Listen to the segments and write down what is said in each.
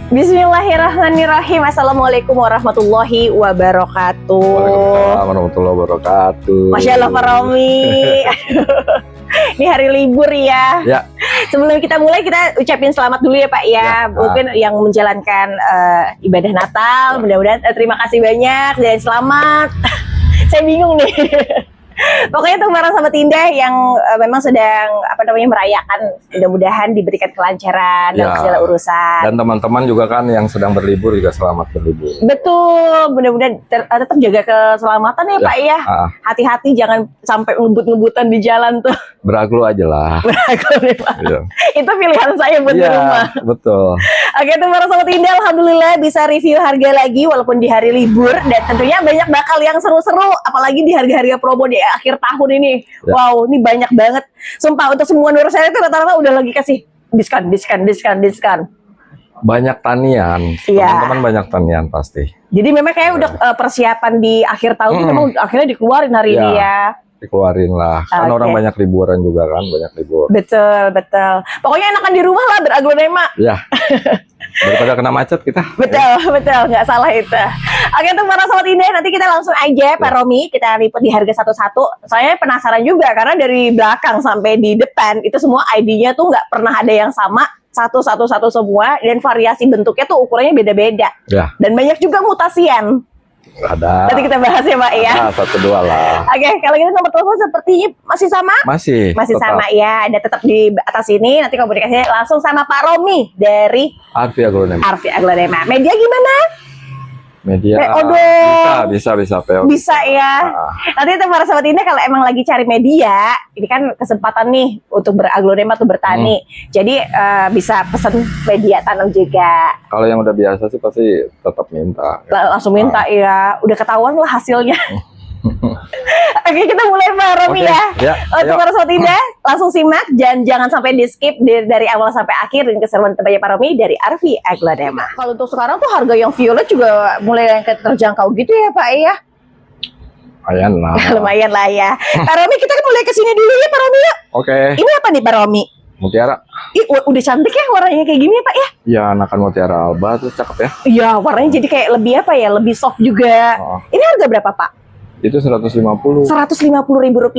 Bismillahirrahmanirrahim. Assalamualaikum warahmatullahi wabarakatuh. Waalaikumsalam warahmatullahi wabarakatuh. Masya Allah Pak Romi. Ini hari libur ya. Ya. Sebelum kita mulai, kita ucapin selamat dulu ya Pak ya. Mungkin yang menjalankan ibadah Natal, mudah-mudahan terima kasih banyak dan selamat. Saya bingung nih. Pokoknya untuk para sahabat Indah yang memang sedang merayakan, mudah-mudahan diberikan kelancaran dalam segala urusan. Dan teman-teman juga kan yang sedang berlibur juga selamat berlibur. Betul, mudah-mudahan tetap jaga keselamatan ya Pak ya. Hati-hati jangan sampai ngebut-ngebutan di jalan tuh. Beraglo aja lah. Beraglo ya Pak. Itu pilihan saya buat di rumah. Betul. Oke tuh para sahabat Indah, alhamdulillah bisa review harga lagi walaupun di hari libur, dan tentunya banyak bakal yang seru-seru apalagi di harga-harga promo di akhir tahun ini. Wow, ini banyak banget. Sumpah untuk semua nur saya itu rata-rata udah lagi kasih diskon. Banyak tanian. Teman-teman banyak tanian pasti. Jadi memang kayak udah persiapan di akhir tahun itu memang akhirnya dikeluarin hari ini ya. Dikeluarin lah. Kan orang banyak liburan juga kan, banyak libur. Betul. Pokoknya enakan di rumah lah beraglonema. Ya. Daripada kena macet kita. Betul, nggak salah itu. Oke untuk para sahabat Indah, nanti kita langsung aja Pak Romi, kita lipat di harga satu-satu. Saya penasaran juga karena dari belakang sampai di depan itu semua ID-nya tuh nggak pernah ada yang sama, satu semua, dan variasi bentuknya tuh ukurannya beda-beda. Dan banyak juga mutasian. Ada. Nanti kita bahas ya Pak ya. Satu dua lah. Oke, kalau gitu nomor telepon sepertinya masih sama? Masih sama ya. Ada tetap di atas ini. Nanti komunikasinya langsung sama Pak Romi dari Arfi Aglonema. Media gimana? Media bisa PO. Bisa ya. Nanti itu para sahabat Indah kalau emang lagi cari media, ini kan kesempatan nih untuk beraglonema atau bertani. Jadi bisa pesan media tanam juga. Kalau yang udah biasa sih pasti tetap minta. Langsung minta ya. Udah ketahuan lah hasilnya. Oke, kita mulai Pak Romi ya. Untuk para sahabat Indah, langsung simak dan jangan sampai di skip dari awal sampai akhir dengan keseruan terbaik Pak Romi dari Arfi Aglonema. Kalau untuk sekarang tuh harga yang violet juga mulai yang terjangkau gitu ya Pak ya. Lumayan lah ya. Pak Romi, kita kan mulai kesini dulu ya Pak Romi ya. Oke. Ini apa nih Pak Romi? Mutiara. Udah cantik ya warnanya kayak gini ya Pak ya? Iya, anakan mutiara alba tuh cakep ya. Iya, warnanya jadi kayak lebih apa ya, lebih soft juga. Ini harga berapa Pak? Itu 150. Rp150.000.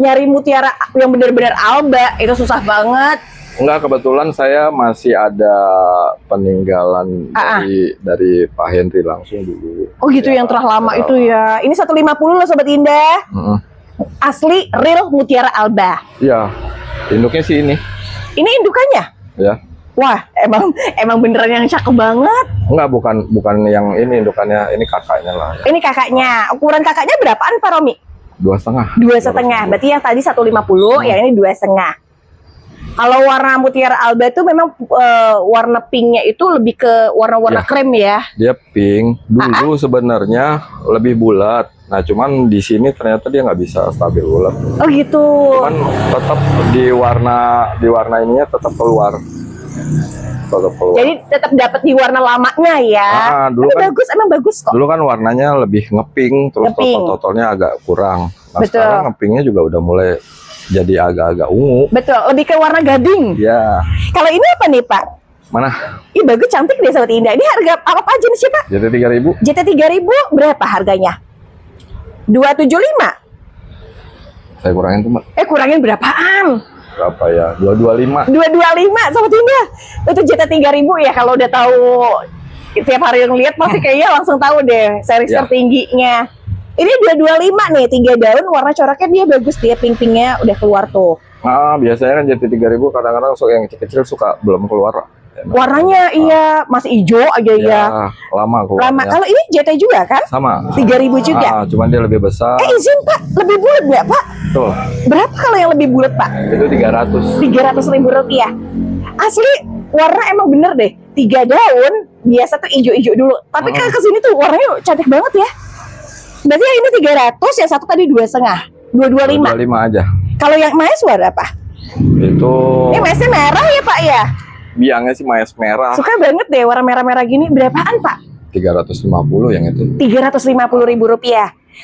Nyari mutiara yang benar-benar alba itu susah banget. Enggak, kebetulan saya masih ada peninggalan dari Pak Henry langsung dulu. Oh gitu ya, yang telah lama itu ya. Ini 150 loh Sobat Indah. Asli real mutiara alba. Iya. Induknya sih ini. Ini indukannya? Ya. Wah, emang beneran yang cakep banget. Enggak, bukan yang ini indukannya, ini kakaknya lah. Ini kakaknya. Ukuran kakaknya berapaan Pak Romi? 2,5. 2,5. Berarti yang tadi 150, yang ini 2,5. Kalau warna mutiara alba itu memang warna pinknya itu lebih ke warna-warna krem ya. Dia pink. Dulu sebenarnya lebih bulat. Nah, cuman di sini ternyata dia nggak bisa stabil bulat. Oh gitu. Cuman tetap di warna ininya tetap keluar. Jadi tetap dapat di warna lamanya ya. Dulu kan, emang bagus kok. Dulu kan warnanya lebih ngepink, terus total-totalnya agak kurang. Nah, sekarang ngepinknya juga udah mulai jadi agak-agak ungu. Betul, lebih ke warna gading. Ya. Kalau ini apa nih Pak? Mana? Ih bagus, cantik deh Sobat Indah. Ini harga apa aja nih sih Pak? JT3000. JT3000 berapa harganya? 275. Saya kurangin tuh Mbak. Kurangin berapaan? Berapa ya? 225. 225 Sobat Indah. Itu JT3000 ya, kalau udah tahu tiap hari yang lihat pasti kayaknya langsung tahu deh series tertingginya. Ini 225 nih, 3 daun warna coraknya dia bagus, dia pink-pinknya udah keluar tuh. Biasanya kan JT3000 kadang-kadang yang kecil-kecil suka belum keluar. Warnanya masih hijau aja ya. Lama keluarnya. Kalau ini JT juga kan? Sama. 3.000 juga. Cuman dia lebih besar. Izin Pak, lebih bulat nggak Pak? Tuh. Berapa kalau yang lebih bulat Pak? Itu 300. Rp300.000. Asli warna emang bener deh. 3 daun biasa tuh hijau-hijau dulu. Tapi kan kesini tuh warnanya cantik banget ya. Berarti yang ini 300, yang satu tadi 2,5. 225 aja. Kalau yang maes berapa? Itu. Ini maesnya merah ya Pak ya? Biangnya sih maes merah. Suka banget deh warna merah-merah gini. Berapaan Pak? 350 yang itu. Rp350.000.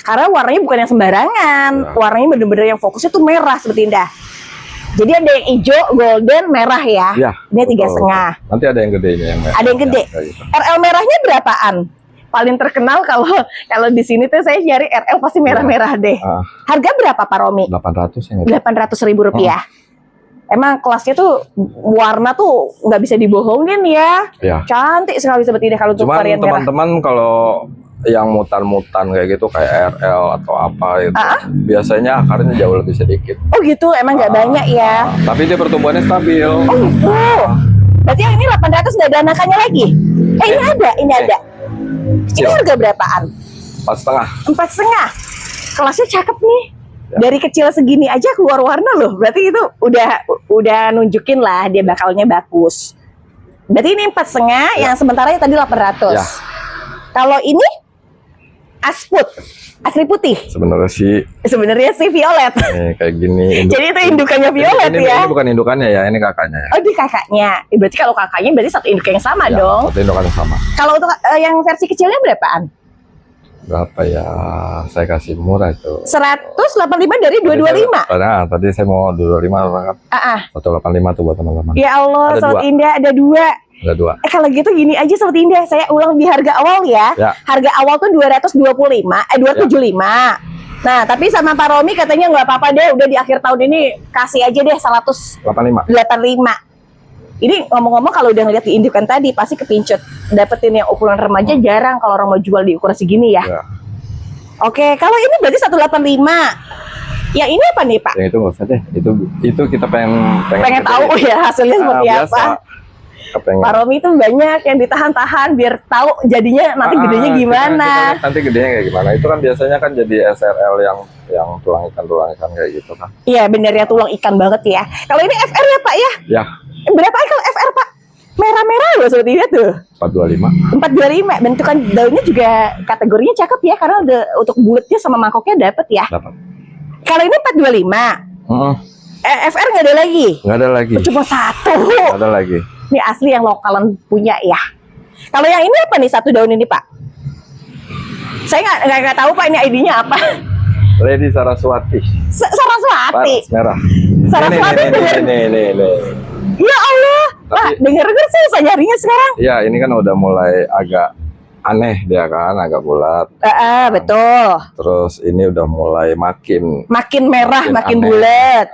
Karena warnanya bukan yang sembarangan. Warnanya bener-bener yang fokusnya tuh merah seperti Indah. Jadi ada yang hijau, golden, merah ya. Ya. Ini 3,5. betul. Nanti ada yang gedenya yang merah. Ada yang gede. Ya, kayak gitu. RL merahnya berapaan? Paling terkenal kalau di sini tuh saya cari RL pasti merah-merah deh. Harga berapa Pak Romi? 800 ya. 800.000 rupiah. Emang kelasnya tuh warna tuh nggak bisa dibohongin ya. Ya. Cantik sekali seperti ini kalau untuk Cuman varian merah. teman-teman kalau yang mutan-mutan kayak gitu kayak RL atau apa itu biasanya akarnya jauh lebih sedikit. Oh gitu, emang nggak banyak ya. Tapi dia pertumbuhannya stabil. Oh gitu. Berarti yang ini 800 nggak ada anakannya lagi? Ini ada. Ini Kecil. harga berapaan? 4,5. 4,5. Kelasnya cakep nih. Dari kecil segini aja keluar warna loh. Berarti itu udah nunjukin lah dia bakalnya bagus. Berarti ini 4,5, yang sementara yang tadi 800. Ya. Kalau ini asput, asli putih. Sebenarnya sih violet. nih, kayak gini. Jadi itu indukannya violet ini, ya. Ini bukan indukannya ya, ini kakaknya ya. Oh, di kakaknya. Berarti kalau kakaknya berarti satu induk yang sama Ya, dong. satu indukannya sama. Kalau untuk yang versi kecilnya berapaan? Berapa ya? Saya kasih murah itu. 185 dari 225. Tadi saya mau 225 kan. 185 tuh buat teman-teman. Ya Allah, Ada Sobat dua. Indah ada 2. Ada 2. Kalau gitu gini aja Sobat Indah, saya ulang di harga awal ya. Harga awal tuh 275. Nah, tapi sama Pak Romi katanya nggak apa-apa deh, udah di akhir tahun ini kasih aja deh 185. Ini ngomong-ngomong kalau udah ngeliat di indukan tadi pasti kepincut. Dapetin yang ukuran remaja jarang kalau orang mau jual di ukuran segini ya. Oke, kalau ini berarti 185. Yang ini apa nih Pak? Yang itu nggak usah deh. Itu kita pengen Tahu ya hasilnya seperti biasa. apa. Pak Romi itu banyak yang ditahan-tahan biar tahu jadinya nanti gedenya gimana. Kita nanti gedenya kayak gimana? Itu kan biasanya kan jadi SRL yang tulang ikan kayak gitu kan. Iya bener ya, tulang ikan banget ya. Kalau ini FR ya Pak ya? Ya. Berapa kalau FR Pak? Merah-merah loh seperti itu tuh. 425. 425. Bentukan daunnya juga kategorinya cakep ya, karena untuk bulatnya sama mangkoknya dapet ya. Dapat. Kalau ini 425. FR nggak ada lagi? Nggak ada lagi. Cuma satu. Nggak ada lagi. Ini asli yang lokalan punya ya. Kalau yang ini apa nih satu daun ini Pak? Saya nggak tahu Pak ini ID-nya apa. Lady Saraswati. Saraswati. Merah. Saraswati Ini. Ya Allah. Pak, denger sih saya nyarinya sekarang. Iya, ini kan udah mulai agak aneh dia kan, agak bulat. Betul. Terus ini udah mulai makin merah, makin aneh. bulat.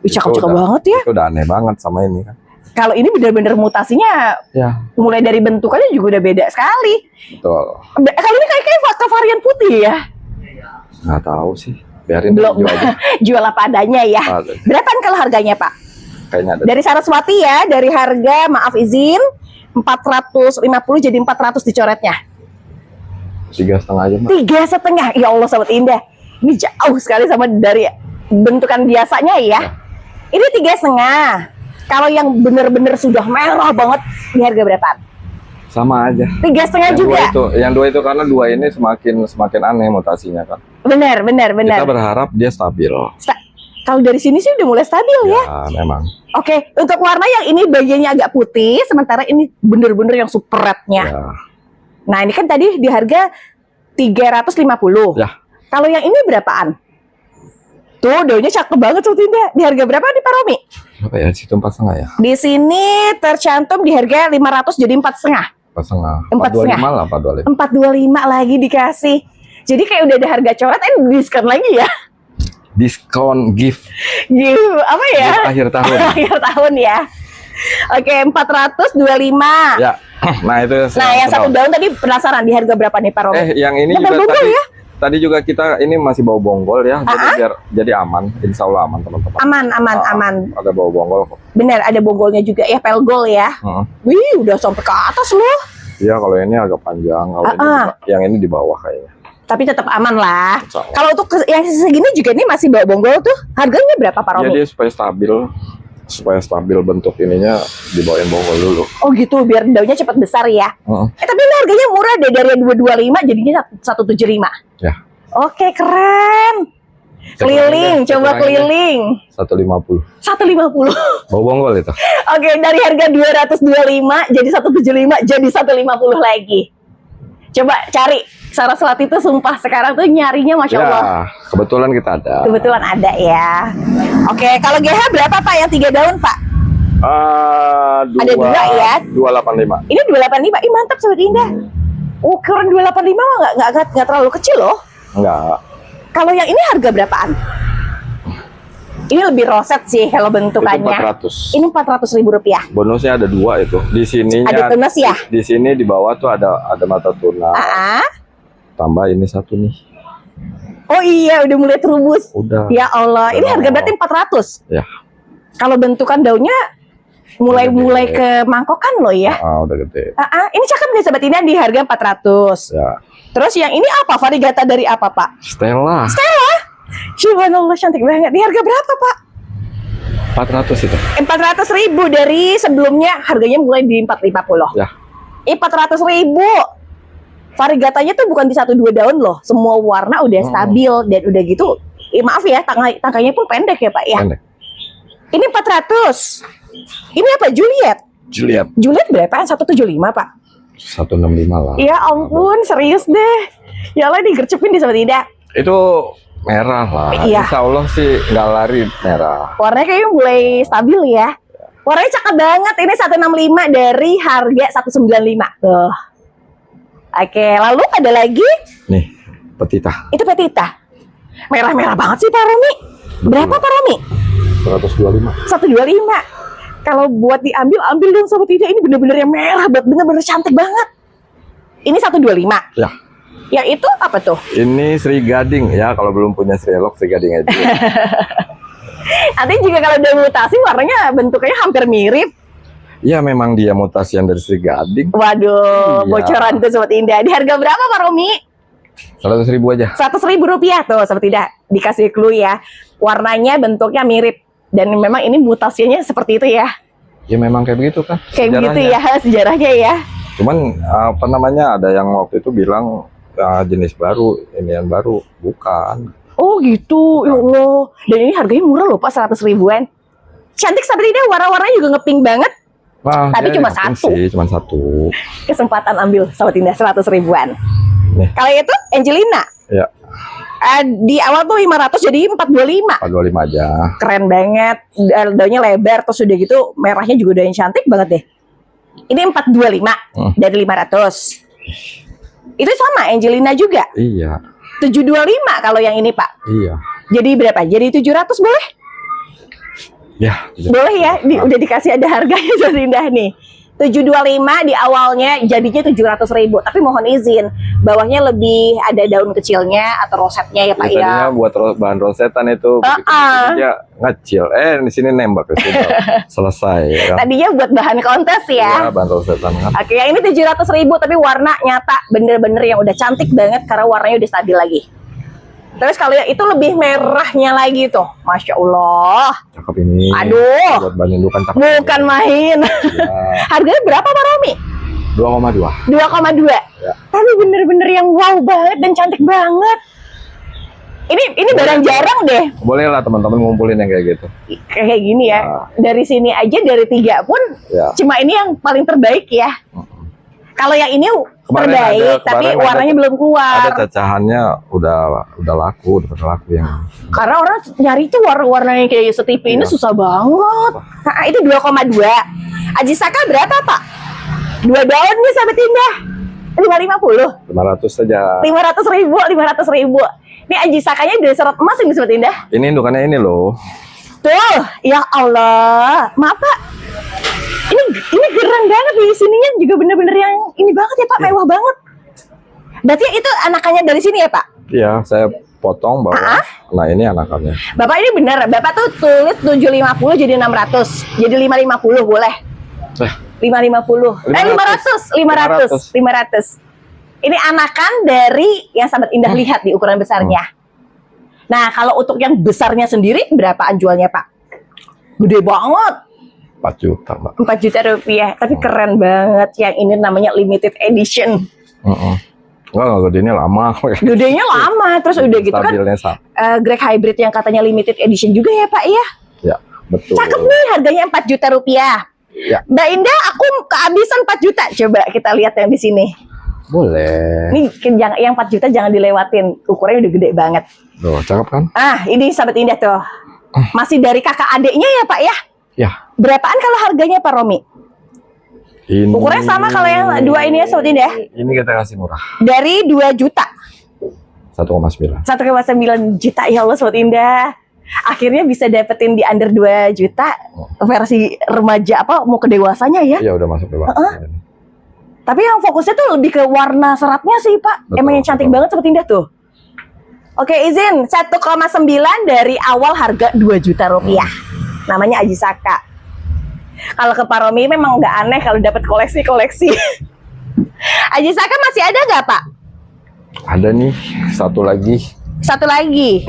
Cakep banget ya. Itu udah aneh banget sama ini kan. Kalau ini benar-benar mutasinya, ya, mulai dari bentukannya juga udah beda sekali. Betul. Kalau ini kayak varian putih ya? Nggak tahu sih. Biarin Belum. Jual apa adanya ya. Berapaan kalau harganya Pak? Kayaknya ada. Dari Saraswati ya, dari harga maaf izin 450 jadi 400 dicoretnya. 3,5 aja Mbak. 3,5. Ya Allah Sobat Indah. Ini jauh sekali sama dari bentukan biasanya ya. Ini 3,5. Kalau yang bener-bener sudah merah banget, di harga berapaan? Sama aja. 3,5 juga. Yang dua itu karena dua ini semakin aneh mutasinya kan. Benar. Kita berharap dia stabil. Kalau dari sini sih udah mulai stabil ya. Memang. Oke, untuk warna yang ini bagiannya agak putih, sementara ini bener-bener yang super rednya. Ya. Nah ini kan tadi di harga 350. Ya. Kalau yang ini berapaan? Tuh daunnya cakep banget tuh Tinda. Di harga berapa nih Pak Romi? Berapa ya? Situ 4,5 ya? Di sini tercantum di harga 500 jadi 4,5. 4,5. 425 lah, 425. 425 lagi dikasih. Jadi kayak udah ada harga coret, diskon lagi ya. Diskon gift. Apa ya? Gift akhir tahun. Akhir tahun ya. Oke, 425. Ya. Nah, itu yang satu daun tadi penasaran di harga berapa nih Pak Romi? Yang ini juga tadi juga kita ini masih bau bonggol ya. Jadi aman. Insya Allah aman teman-teman. Aman. Ada bau bonggol kok. Bener, ada bonggolnya juga ya, pelgol ya. Wih, udah sampai ke atas loh. Iya, kalau ini agak panjang. Kalau yang ini di bawah kayaknya. Tapi tetap aman lah. Kalau untuk yang segini juga ini masih bau bonggol tuh. Harganya berapa Pak Romi? Ya dia supaya stabil bentuk ininya dibawain bonggol dulu. Oh gitu, biar daunnya cepat besar ya. Tapi ini harganya murah deh, dari 225 jadinya 175. Ya. Oke, keren. Keliling, coba keliling. 150. 150. Bau bonggol itu. Oke, dari harga 225 jadi 175 jadi 150 lagi. Coba cari Saraswati itu sumpah sekarang tuh nyarinya Masya Allah. Ya, kebetulan kita ada. Kebetulan ada ya. Oke, kalau GH berapa Pak yang 3 daun Pak? Ada 2 ya? 285. Ini 285. Ih mantap Sobat Indah. Ukuran 285 mah nggak terlalu kecil loh. Enggak. Kalau yang ini harga berapaan? Ini lebih roset sih kalau bentukannya. Itu 400. Ini 400.000 rupiah. Bonusnya ada 2 itu. Di sininya Ada tunas ya? Di sini di bawah tuh ada mata tuna. Tambah ini 1 nih. Oh iya, udah mulai terubus. Udah. Ya Allah, ini harga berarti 400. Ya. Kalau bentukan daunnya mulai ke mangkokan loh ya. Udah gede. Ini cakep nih Sobat Indah di harga 400. Ya. Terus yang ini apa? Variegata dari apa Pak? Stella. Subhanallah cantik banget. Di harga berapa Pak? 400 itu. 400.000 dari sebelumnya harganya mulai di 450. Ya. 400.000. Variegatanya tuh bukan di 1-2 daun loh. Semua warna udah stabil dan udah gitu. Maaf ya, tangkainya pun pendek ya Pak ya. Pendek. Ini 400. Ini apa? Juliet. Juliet berapa? 175 Pak. 165 lah. Ya ampun, serius deh. Ya Allah digercepin di Sobat Indah. Itu merah lah. Iya. Insya Allah sih nggak lari merah. Warnanya kayaknya mulai stabil ya. Warnanya cakep banget. Ini 165 dari harga 195. Tuh. Oke, lalu ada lagi. Nih, petita. Itu petita. Merah-merah banget sih Pak Romi. Berapa Pak Romi? 125. 125. Kalau buat diambil, ambil dong Sobat Indah. Ini bener-bener yang merah, bener-bener cantik banget. Ini 125. Ya. Yang itu apa tuh? Ini Sri Gading ya, kalau belum punya Sri Elok, Sri Gading aja. Nanti juga kalau udah mutasi warnanya bentuknya hampir mirip. Ya memang dia mutasian dari Sri Gading. Waduh, Iya. bocoran tuh Sobat Indah. Di harga berapa Pak Romi? 100.000 aja. 100.000 rupiah tuh Sobat Indah. Dikasih clue ya. Warnanya bentuknya mirip. Dan memang ini mutasinya seperti itu ya. Ya memang kayak begitu kan. Kayak begitu ya sejarahnya ya. Cuman apa namanya, ada yang waktu itu bilang jenis baru, inian baru, bukan. Oh gitu, ya Allah. Dan ini harganya murah loh Pak, 100 ribuan. Cantik Sobat Indah, warna-warnanya juga ngepink banget. Nah, Tapi ya, cuma yang satu. sih, cuma 1. Kesempatan ambil Sobat Indah 100 ribuan. Nih. Kalau itu Angelina. Ya. Di awal tuh 500 jadi 425. 425 aja. Keren banget. Daunnya lebar terus udah gitu merahnya juga udah yang cantik banget deh. Ini 425 dari 500. Itu sama Angelina juga. Iya. 725 kalau yang ini Pak. Iya. Jadi berapa? Jadi 700 boleh? Ya. Boleh ya. Udah dikasih ada harganya Sobat Indah nih. 725 di awalnya jadinya 700.000, tapi mohon izin bawahnya lebih ada daun kecilnya atau rosetnya ya Pak ya. Tadinya buat bahan rosetan itu begitu dia ngecil. Di sini nembak ke sini. Selesai ya. Tadinya buat bahan kontes ya. Ya, bahan rosetan kan. Oke, yang ini 700.000 tapi warna nyata bener-bener yang udah cantik banget karena warnanya udah stabil lagi. Terus kalau yang itu lebih merahnya lagi tuh, Masya Allah. Cakep ini. Aduh. Buat bahan indukan cakep. Bukan main. Ya. Harganya berapa Pak Romi? 2,2. 2,2. Ya. Tapi bener-bener yang wow banget dan cantik banget. Ini barang jarang deh. Boleh lah teman-teman ngumpulin yang kayak gitu. Kayak gini ya. Nah. Dari sini aja dari 3 pun Ya. cuma ini yang paling terbaik ya. Kalau yang ini Kemarin terbaik tapi warnanya belum keluar. Ada cacahannya udah laku, udah laku yang. Karena orang nyari tuh warna-warna yang kayak setipe ini susah banget. Nah, itu 2,2. Ajisaka berapa Pak? 2 daun nih Sobat Indah. 550. 500 saja. 500.000. Ini Ajisakanya dari serat emas ini Sobat Indah. Ini indukannya ini loh. Tuh, ya Allah. Maaf Pak. Ini keren banget di sininya juga bener-bener yang ini banget ya Pak, mewah banget. Berarti itu anakannya dari sini ya Pak? Iya, saya potong bawah. Nah, ini anakannya. Bapak ini bener, Bapak tuh tulis 750 jadi 600. Jadi 550 boleh. 550. 500. Ini anakan dari yang Sahabat Indah lihat di ukuran besarnya. Nah, kalau untuk yang besarnya sendiri berapaan jualnya Pak? Gede banget. 4 juta, Mbak. 4 juta rupiah, tapi keren banget. Yang ini namanya limited edition. Enggak gedenya lama. Gedenya lama, terus udah gitu kan. Greg Hybrid yang katanya limited edition juga ya Pak ya? Ya, betul. Cakep nih, harganya 4 juta rupiah. Ya. Mbak Indah, aku kehabisan 4 juta. Coba kita lihat yang di sini. Boleh. Ini yang 4 juta jangan dilewatin. Ukurannya udah gede banget. Tuh, cakep kan? Ah, ini sahabat indah tuh. Masih dari kakak adiknya ya Pak ya? Ya. Berapaan kalau harganya Pak Romi? Ini. Ukurannya sama kalau yang 2 ini ya sahabat indah? Ini kita kasih murah. Dari 2 juta. 1,9. 1,9 juta ya Allah sahabat indah. Akhirnya bisa dapetin di under 2 juta versi remaja apa mau ke dewasanya ya? Iya, udah masuk dewasa. Tapi yang fokusnya tuh lebih ke warna seratnya sih Pak. Betul, Emang yang cantik banget sahabat indah tuh. Oke, izin 1,9 dari awal harga 2 juta rupiah. Namanya Ajisaka. Kalau ke Pak Romi memang nggak aneh kalau dapat koleksi-koleksi. Ajisaka masih ada nggak Pak? Ada nih, satu lagi. Satu lagi.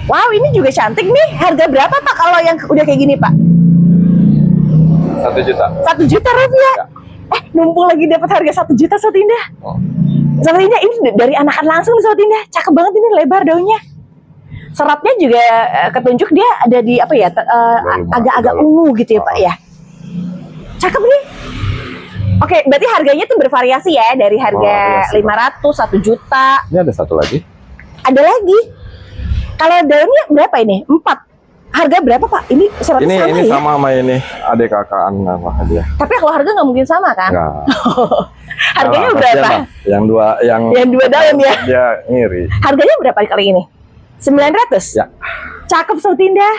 Wow, ini juga cantik nih. Harga berapa Pak kalau yang udah kayak gini Pak? 1 juta. 1 juta rupiah. Ya. Numpung lagi dapat harga 1 juta Sobat Indah. Sobat Indah ini dari anakan langsung nih Sobat Indah. Cakep banget ini, lebar daunnya. Seratnya juga ketunjuk dia ada di apa ya? Agak-agak ungu gitu ya Pak ya. Cakep nih. Oke, berarti harganya tuh bervariasi ya dari harga 500, 1 juta. Ini ada satu lagi. Ada lagi. Kalau daunnya berapa ini? 4. Harga berapa Pak? Ini seratnya Ini sama ya? sama sama ini adik kakaan apa dia. Tapi kalau harga nggak mungkin sama kan? Enggak. Harganya Nah, berapa? kasihan, Bang. Yang 2 daun ya? Dia ngiri. Harganya berapa kali ini? 900? Ya. Cakep Sobat Indah.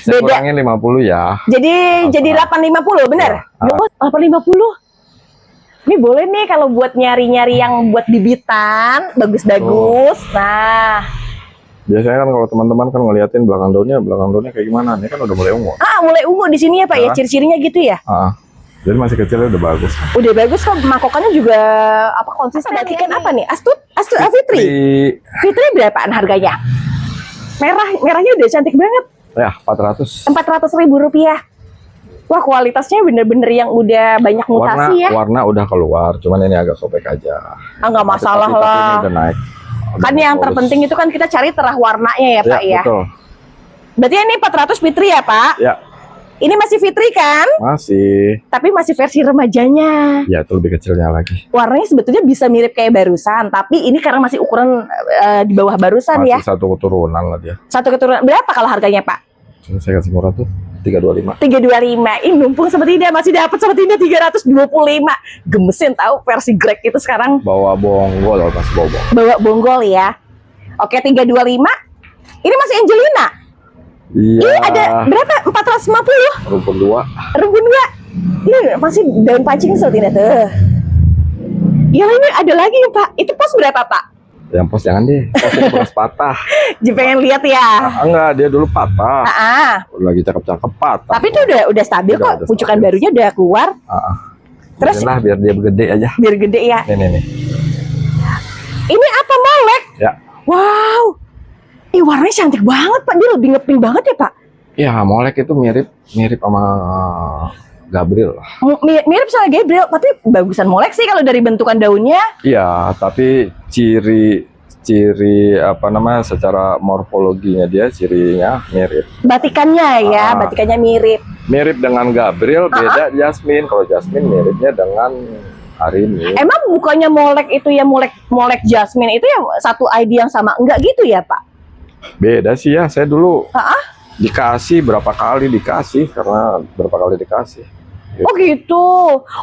Saya Beda. kurangin 50 ya. Jadi 850 bener? Ya. 850. Ini boleh nih kalau buat nyari-nyari yang buat bibitan bagus-bagus. Nah, Biasanya kan kalau teman-teman kan ngeliatin belakang daunnya kayak gimana? Ini kan udah mulai ungu. mulai ungu di sini ya Pak ya, Ya. ciri-cirinya gitu ya. Jadi masih kecilnya udah bagus. Udah bagus kok, makokannya juga apa konsisten. Bagikan apa nih? Astut Fitri. Fitri berapaan harganya? Merahnya udah cantik banget. Ya, 400. 400.000 rupiah. Wah, kualitasnya bener-bener yang udah banyak mutasi ya. Warna udah keluar, cuman ini agak sobek aja. Nggak masalah Tapi lah. ini udah naik. Kan yang terpenting itu kan kita cari terah warnanya ya Pak ya. Betul. Berarti ini 400 Fitri ya Pak? Ya, Ini masih Fitri kan? masih. Tapi masih versi remajanya. Ya, itu lebih kecilnya lagi. Warnanya sebetulnya bisa mirip kayak barusan, tapi ini karena masih ukuran di bawah barusan Masih ya. satu keturunan lah dia. Satu keturunan berapa kalau harganya Pak? Saya kasih murah tuh 325. 325. Ini numpung Sobat Indah masih dapat Sobat Indah 325. Gemesin tahu versi Greg itu sekarang Bawa bonggol, masih bawa bonggol. bawa bonggol ya. Oke, 325. Ini masih Angelina. Iya. Ini ada berapa? 450. Rumput 2. Rumpun enggak? Ini masih daun pancing Sobat Indah tuh. Ya ini ada lagi Pak. Itu pos berapa Pak? Yang pos jangan deh. Pos ini bekas patah. Jadi pengen lihat ya. Enggak, dia dulu patah. Lagi cakep-cakep patah. Tapi itu udah stabil kok. Udah Pucukan stabil. barunya udah keluar. Terus lah biar dia gede aja. Biar gede ya. Nih. Ini apa molek? Ya. Wow. Warnanya cantik banget Pak. Dia lebih ngeping banget ya Pak. Ya, molek itu mirip sama Gabriel lah. Mirip sama Gabriel, tapi bagusan molek sih kalau dari bentukan daunnya. Iya, tapi ciri apa namanya secara morfologinya dia cirinya mirip. Batikannya ya, batikannya mirip. Mirip dengan Gabriel, beda Jasmine. Kalau Jasmine miripnya dengan Arini. Emang bukannya molek itu ya molek Jasmine itu ya satu ID yang sama? Enggak gitu ya Pak? Beda sih ya, saya dulu dikasih berapa kali dikasih karena berapa kali dikasih. Oh gitu.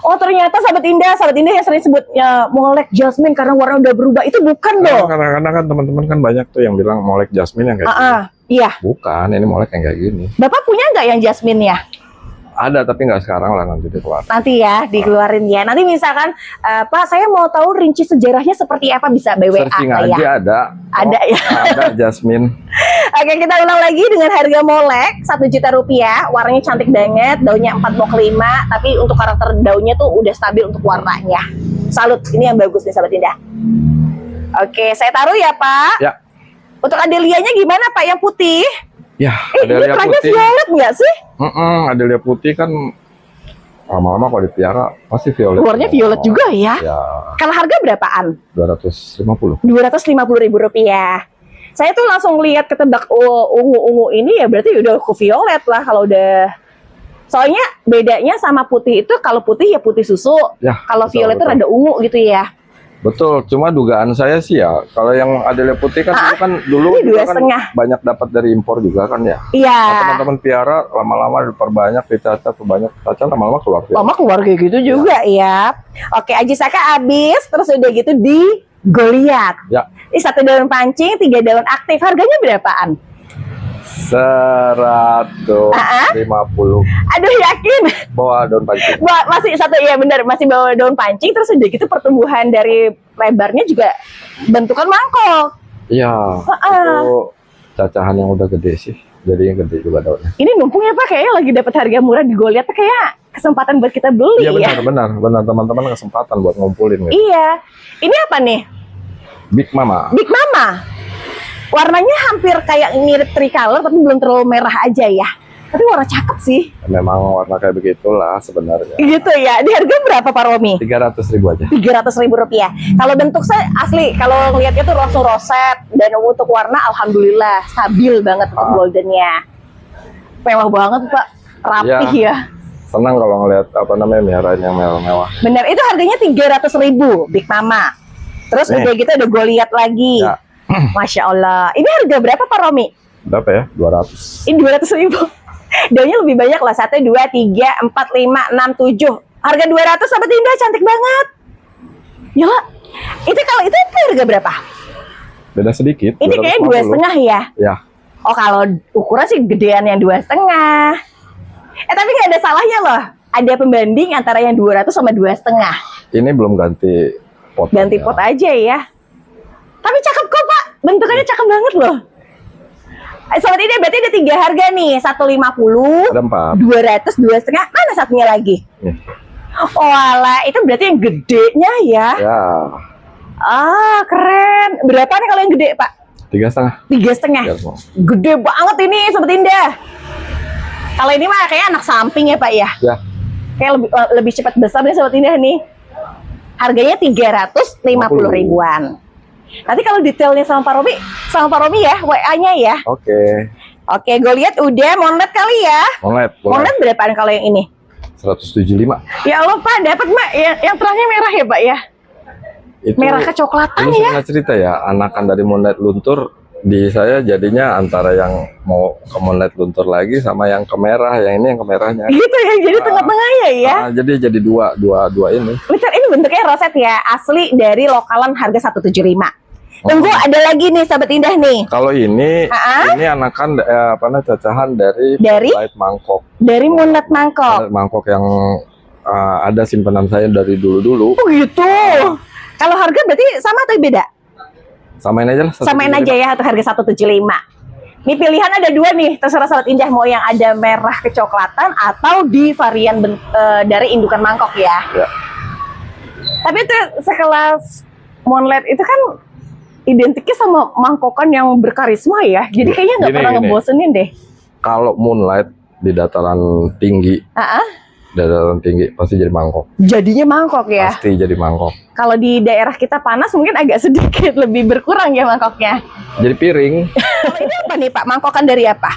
Oh ternyata sahabat Indah yang sering sebutnya molek Jasmine karena warna udah berubah itu bukan dong. Kadang-kadang kan teman-teman kan banyak tuh yang bilang molek Jasmine yang kayak gini. Iya. Bukan, ini molek yang kayak gini. Bapak punya nggak yang Jasmine ya? Ada tapi nggak sekarang lah, nanti dikeluar. Nanti ya dikeluarin ya. Nanti misalkan Pak saya mau tahu rinci sejarahnya seperti apa bisa BWA Searching ya. aja ada. Ada ya. Ada Jasmine. Oke, kita ulang lagi dengan harga molek 1 juta rupiah. Warnanya cantik banget, daunnya 4 box 5, tapi untuk karakter daunnya tuh udah stabil untuk warnanya. Salut, ini yang bagus nih sahabat Indah. Oke, saya taruh ya Pak. Ya. Untuk adelianya gimana Pak yang putih? Ya, Ini Adelia kerahnya putih. violet nggak sih? Adelia putih kan lama-lama kalau dipiara pasti violet. Warnanya violet juga ya. Ya, Kalau harga berapaan? 250. 250.000 rupiah. Saya tuh langsung lihat ketebak ungu-ungu ini ya berarti udah ke violet lah kalau udah Soalnya bedanya sama putih itu, kalau putih ya putih susu, Ya, kalau betul, violet itu betul. rada ungu gitu ya. Betul, cuma dugaan saya sih ya, kalau yang Adele putih kan dulu Ini 2,5. kan banyak dapat dari impor juga kan ya. Iya. Nah, teman-teman piara lama-lama diperbanyak, dicaca banyak, caca lama-lama keluar. Lama keluar kayak gitu juga ya. Oke, Ajisaka habis, terus udah gitu di Goliath. Ya, Ini 1 daun pancing, 3 daun aktif. Harganya berapaan? 150 Aduh, yakin? bawa daun pancing. Masih satu, ya benar, masih bawa daun pancing. Terus udah gitu pertumbuhan dari lebarnya juga bentukan mangkok. Iya, itu cacahan yang udah gede sih, jadinya gede juga daunnya. Ini numpung ya Pak, kayaknya lagi dapat harga murah di Goliath, kayak kesempatan buat kita beli Iya ya. benar teman-teman kesempatan buat ngumpulin gitu. Iya. Ini apa nih? Big Mama. Big Mama. Warnanya hampir kayak mirip tricolor, tapi belum terlalu merah aja ya. Tapi warna cakep sih. Memang warna kayak begitulah sebenarnya. Gitu ya. Di harga berapa Pak Romi? 300.000 aja. Rp300.000. Kalau bentuk saya asli, kalau ngelihatnya tuh langsung roset, dan untuk warna alhamdulillah stabil banget untuk goldennya. Mewah banget Pak, rapih ya. Senang kalau ngelihat merah yang mewah-mewah. Bener, itu harganya 300.000 Big Mama. Terus udah gitu ada Goliath lagi. Ya. Masya Allah. Ini harga berapa Pak Romi? Berapa ya? 200. Ini 200.000. Daunnya lebih banyak lah. 1, 2, 3, 4, 5, 6, 7. Harga 200 Sobat Indah, cantik banget. Ya, itu kalau itu harga berapa? Beda sedikit. Ini kayaknya 2,5 ya. Ya. Oh, kalau ukuran sih gedean yang 2,5. Tapi nggak ada salahnya loh. Ada pembanding antara yang 200 sama 2,5. Ini belum ganti pot. Ganti pot aja ya. Tapi cakep kok Pak. Bentukannya cakep banget loh. Sobat ini berarti ada 3 harga nih. 150, Ada 4. 200, 2,5. Mana satunya lagi? Nih. Oh alah, itu berarti yang gedenya ya. Ya. Ah, keren. Berapa nih kalau yang gede Pak? 3,5. 3,5. Ya, semua. Gede banget ini Sobat Indah. Kalau ini mah kayak anak samping ya Pak ya. Ya. Kayak lebih cepat besar nih Sobat Indah nih. Harganya 350.000-an. Nanti kalau detailnya sama Pak Romi ya, WA-nya ya. Oke. Oke, gue lihat udah Moonlight kali ya. Moonlight Berapaan kalau yang ini? 175. Ya Allah Pak, dapat Mbak yang terangnya merah ya Pak ya. Itu Merah kecoklatan dulu ya. saya pernah cerita ya, anakan dari Moonlight luntur di saya jadinya antara yang mau ke Moonlight luntur lagi sama yang ke merah, yang ini yang ke merahnya. Gitu ya, jadi tengah-tengahnya ya. Jadi dua ini. Betul, ini bentuknya roset ya, asli dari lokalan harga 175. Tunggu, ada lagi nih Sahabat Indah nih. Kalau ini anakan cacahan dari Moonlight Mangkok. Dari Moonlight Mangkok. Mangkok yang ada simpanan saya dari dulu-dulu. Oh gitu. Kalau harga berarti sama atau beda? Samain aja lah. Samain aja ya, atau harga 175. Ini pilihan ada 2 nih, terserah Sahabat Indah mau yang ada merah kecoklatan atau di varian dari indukan mangkok ya. Ya. Tapi itu sekelas Moonlight itu kan identiknya sama mangkokan yang berkarisma ya. Jadi kayaknya nggak pernah ngebosenin deh. Kalau Moonlight di dataran tinggi, pasti jadi mangkok. Jadinya mangkok ya. Pasti jadi mangkok. Kalau di daerah kita panas mungkin agak sedikit lebih berkurang ya mangkoknya. Jadi piring. Kalau ini apa nih Pak? Mangkokan dari apa?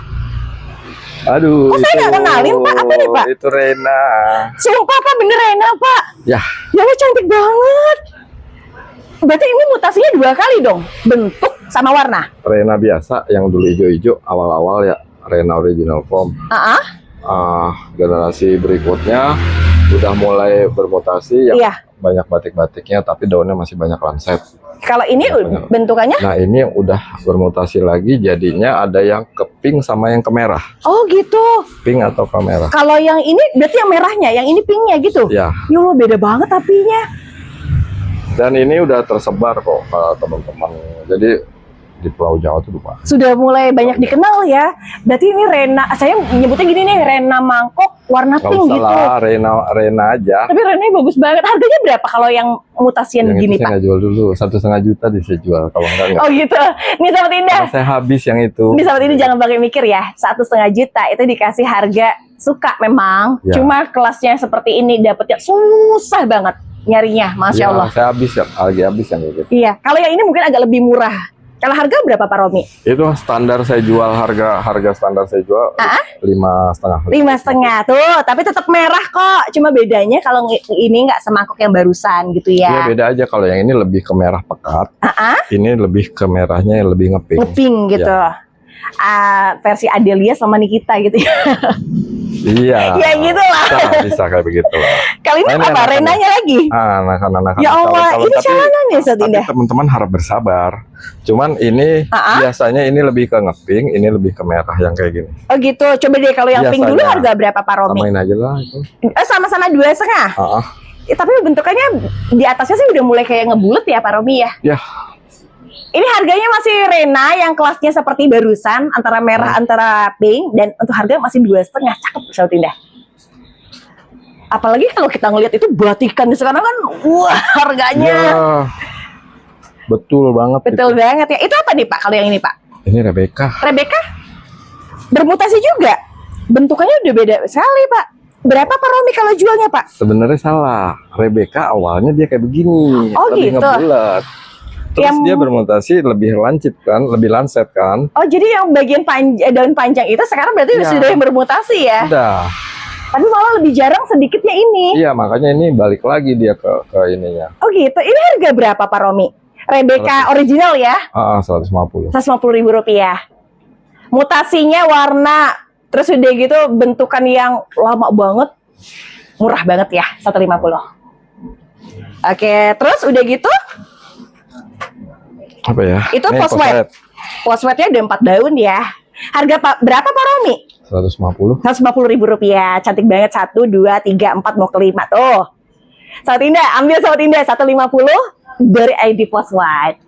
Aduh. Kok saya nggak kenalin Pak? Apa nih Pak? Itu Rena. Sumpah Pak, bener Rena Pak. Ya. Ya cantik banget. Berarti ini mutasinya 2 kali dong, bentuk sama warna. Rena biasa yang dulu hijau-hijau awal-awal ya, Rena original form. Generasi berikutnya udah mulai bermutasi yang banyak batik-batiknya, tapi daunnya masih banyak lancet. Kalau ini bentukannya? Nah ini udah bermutasi lagi, jadinya ada yang ke pink sama yang ke merah. Oh gitu. Pink atau ke merah. Kalau yang ini berarti yang merahnya, yang ini pinknya gitu? Ya. Yuh, beda banget apinya. Dan ini udah tersebar kok teman-teman. Jadi di Pulau Jawa tuh lupa. Sudah mulai banyak dikenal ya. Berarti ini Rena, saya nyebutnya gini nih, Rena mangkok warna pink gitu. Salah, Rena aja. Tapi Renanya bagus banget. Harganya berapa kalau yang mutasian yang gini itu Pak? Saya nggak jual dulu, 1,5 juta bisa jual. Kalau enggak. Oh gitu. Nih Sahabat Indah. Karena saya habis yang itu. Nih Sahabat Indah jangan pakai mikir ya. 1,5 juta itu dikasih harga suka memang. Ya. Cuma kelasnya seperti ini dapetnya susah banget nyarinya, Masya Allah. Saya habis ya, lagi habis yang gitu. Iya, kalau yang ini mungkin agak lebih murah. Kalau harga berapa Pak Romi? Itu standar saya jual, harga standar saya jual 5,5. 5,5 tuh, tapi tetap merah kok. Cuma bedanya kalau ini nggak semangkuk yang barusan gitu Iya, ya. beda aja. Kalau yang ini lebih ke merah pekat, ini lebih ke merahnya yang lebih ngeping. Ngeping gitu. Ya. Versi Adelia sama Nikita gitu ya. Iya. Ya gitu lah. Bisa kayak begitu lah. Kali ini Nah, apa? Renanya lagi? Anak-anak. Ya Allah, ini tapi- jalanan ya Sobat Tapi Indah. teman-teman harap bersabar. Cuman ini biasanya ini lebih ke ngeping, ini lebih ke merah yang kayak gini. Oh gitu. Coba deh kalau yang pink dulu Biasanya. harga berapa Pak Romi? Samain aja lah itu. Sama-sama 2,5. Tapi bentukannya di atasnya sih udah mulai kayak ngebulet ya Pak Romi ya. Ya. Ini harganya masih Rena yang kelasnya seperti barusan, antara merah antara pink, dan untuk harga masih 2,5. Cakep Sobat Indah. Apalagi kalau kita ngelihat itu batikan sekarang kan, wah harganya. Ya. Betul banget. Betul banget ya. Itu apa nih Pak kalau yang ini Pak? Ini Rebecca. Rebecca bermutasi juga. Bentukannya udah beda sekali Pak. Berapa Pak Romi kalau jualnya Pak? Sebenarnya salah. Rebecca awalnya dia kayak begini, Oh, lebih gitu. ngebulat. Terus dia bermutasi lebih lancip kan, lebih lanset kan. Oh jadi yang bagian daun panjang itu sekarang berarti Ya. sudah yang bermutasi ya? Udah. Tapi malah lebih jarang sedikitnya ini. Iya, makanya ini balik lagi dia ke ininya. Oh gitu. Ini harga berapa Pak Romi? Rebecca original ya? 150. Rp150.000. Mutasinya warna, terus udah gitu bentukan yang lama banget, murah banget ya, 150. Oke, terus udah gitu, Apa ya? itu Ini postwet. Postwetnya ada 4 daun ya. Harga berapa Pak Romi? 150. Rp150.000. Cantik banget. 1, 2, 3, 4 mau ke 5 tuh. Sobat Indah, ambil Sobat Indah 150 dari ID Postwet.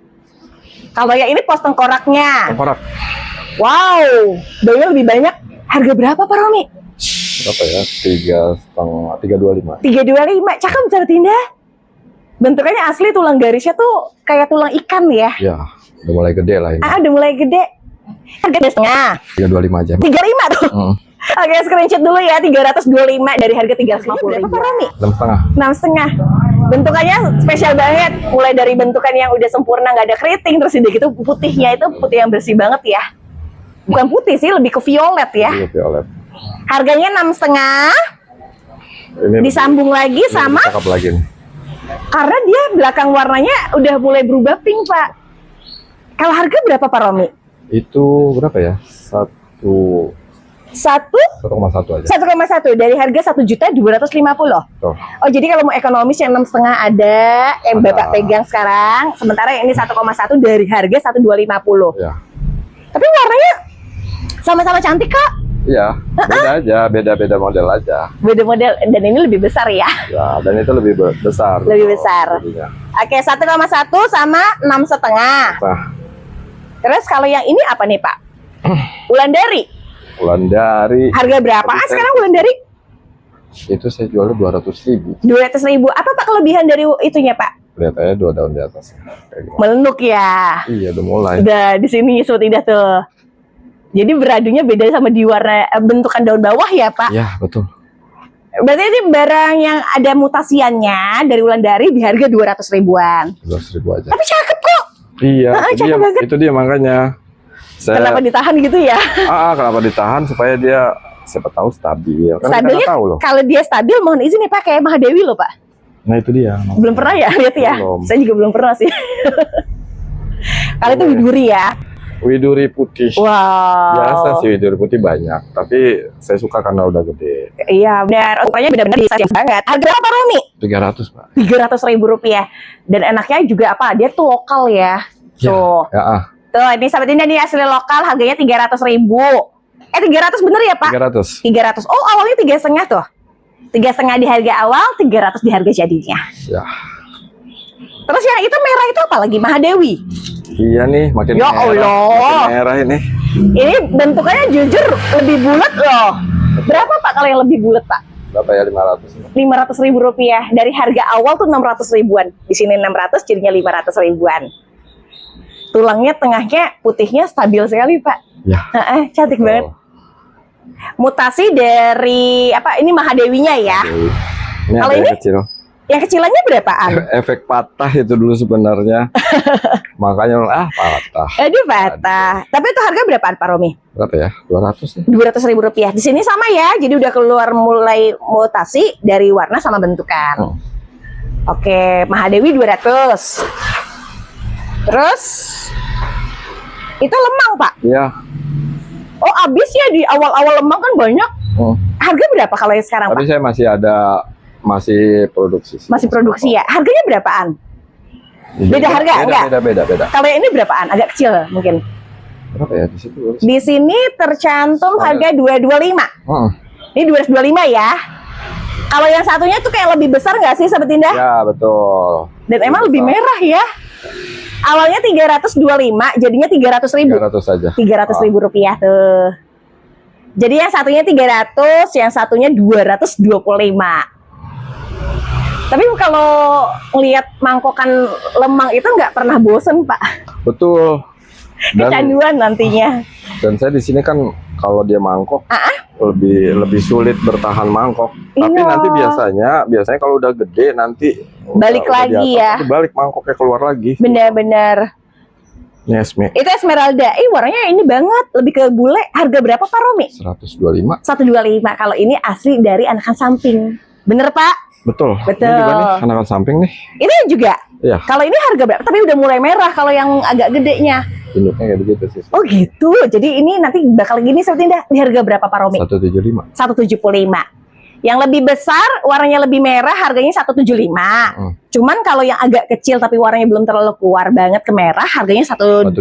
Kalau yang ini pos tengkoraknya. Tengkorak. Wow, daunnya lebih banyak. Harga berapa Pak Romi? Berapa ya? 3,5. 325. Cakep Sobat Indah. Bentukannya asli, tulang garisnya tuh kayak tulang ikan ya. Ya, udah mulai gede lah ini. Udah mulai gede. Harga 2,5. 325 aja. 35 tuh. Oke, screenshot dulu ya, 325 dari harga 350. Berapa Pak Romi? 6,5. 6,5. Bentukannya spesial banget. Mulai dari bentukan yang udah sempurna, nggak ada keriting, terus udah gitu putihnya itu putih yang bersih banget ya. Bukan putih sih, lebih ke violet ya. Iya, violet. Harganya 6,5. Ini Disambung lagi lebih sama, cakep lagi nih. karena dia belakang warnanya udah mulai berubah pink Pak. Kalau harga berapa Pak Romi? Itu berapa ya? 1,1 aja. 1,1 dari harga 1.250.000. Tuh. Oh jadi kalau mau ekonomis yang 6,5 ada, yang Bapak pegang sekarang. Sementara yang ini 1,1 dari harga 1.250. Ya. Tapi warnanya sama-sama cantik kok. Iya, beda aja, beda-beda model aja. Beda model dan ini lebih besar ya. Ya, dan itu lebih besar. Lebih besar. Jadinya. Oke, 1,1 sama 6,5. Nah, Terus kalau yang ini apa nih Pak? Wulandari. Wulandari Harga berapa sekarang Wulandari? itu saya jualnya 200.000. 200.000. Apa Pak kelebihan dari itunya Pak? Lihat aja 2 daun di atas. Kayak gimana. Melenduk ya. Iya, udah mulai. Udah di sini Sobat Indah tuh. Jadi beradunya beda sama di warna bentukan daun bawah ya Pak. Iya, betul. Berarti ini barang yang ada mutasiannya dari Wulandari di harga 200.000-an. 200.000 aja. Tapi cakep kok. Iya, cakep banget. itu dia makanya. Kenapa ditahan gitu ya? Kenapa ditahan supaya dia siapa tahu stabil. Kan kita Stabilnya nggak tahu loh. kalau dia stabil mohon izin ya Pak, kayak Mahadewi loh Pak. Nah, itu dia. Belum pernah ya lihat ya? Belum. Saya juga belum pernah sih. Kalau itu widuri ya. Widuri putih. Wow. Biasa sih widuri putih banyak, tapi saya suka karena udah gede. Iya benar. Pokoknya benar-benar bisa banget. Harga berapa Romi? 300, Pak. Rp300.000. Dan enaknya juga apa? Dia tuh lokal ya. Tuh. Ya, Tuh, ini sahabat Indah nih asli lokal, harganya 300.000. 300 bener ya Pak? 300. 300. Oh awalnya 3,5 tuh. 3,5 di harga awal, 300 di harga jadinya. Ya. Terus yang itu merah itu apa lagi? Mahadewi. Iya nih, makin Ya merah. Allah. Makin merah ini. Ini bentukannya jujur lebih bulat loh. Berapa Pak kalau yang lebih bulat Pak? Berapa ya? 500. Rp500.000. Dari harga awal tuh 600.000-an. Di sini 600 jadinya 500.000-an. Tulangnya tengahnya putihnya stabil sekali Pak. Ya. Cantik banget. Mutasi dari apa? Ini Mahadewinya ya. Ini Kalau ada yang ini? kecil. Yang kecilannya berapaan? Efek patah itu dulu sebenarnya. Makanya patah. Aduh patah. Tapi itu harga berapaan Pak Romi? Berapa ya? 200 nih. Rp200.000. Di sini sama ya. Jadi udah keluar mulai mutasi dari warna sama bentukan. Oke, Mahadewi 200. Terus itu lemang Pak? Iya. Oh habis ya di awal-awal lemang kan banyak. Harga berapa kalau yang sekarang Tapi Pak? saya masih produksi. Masih produksi ya. Harganya berapaan? Beda harga enggak? Beda. Kalau yang ini berapaan? Agak kecil mungkin. Berapa ya di situ? Di sini tercantum harga 225. Ini 225 ya. Kalau yang satunya tuh kayak lebih besar nggak sih Sobat Indah? Ya betul. Dan emang lebih merah ya. Awalnya 325, jadinya 300.000. 300 saja. 300.000 rupiah tuh. Jadi yang satunya 300, yang satunya 225. Tapi kalau ngelihat mangkokan lemang itu nggak pernah bosen Pak. Betul. Kecanduan nantinya. Dan saya di sini kan kalau dia mangkok lebih sulit bertahan mangkok. Tapi Iya. nanti biasanya kalau udah gede nanti Balik udah lagi di atas, ya. nanti balik mangkoknya keluar lagi. Benar-benar. Ini Esme Itu Esmeralda. Warnanya ini banget, lebih ke bule. Harga berapa Pak Romi? 125. 125. Kalau ini asli dari anakan samping. Bener Pak? Betul. Betul. Ini juga nih anakan samping nih. Ini juga. Iya. Kalau ini harga berapa? Tapi udah mulai merah kalau yang agak gedenya. Induknya kayak begitu sih. Oh gitu. Jadi ini nanti bakal gini Sobat Indah. Di harga berapa Pak Romi? 175. 175. Yang lebih besar, warnanya lebih merah, harganya 175. Cuman kalau yang agak kecil tapi warnanya belum terlalu keluar banget ke merah, harganya 125.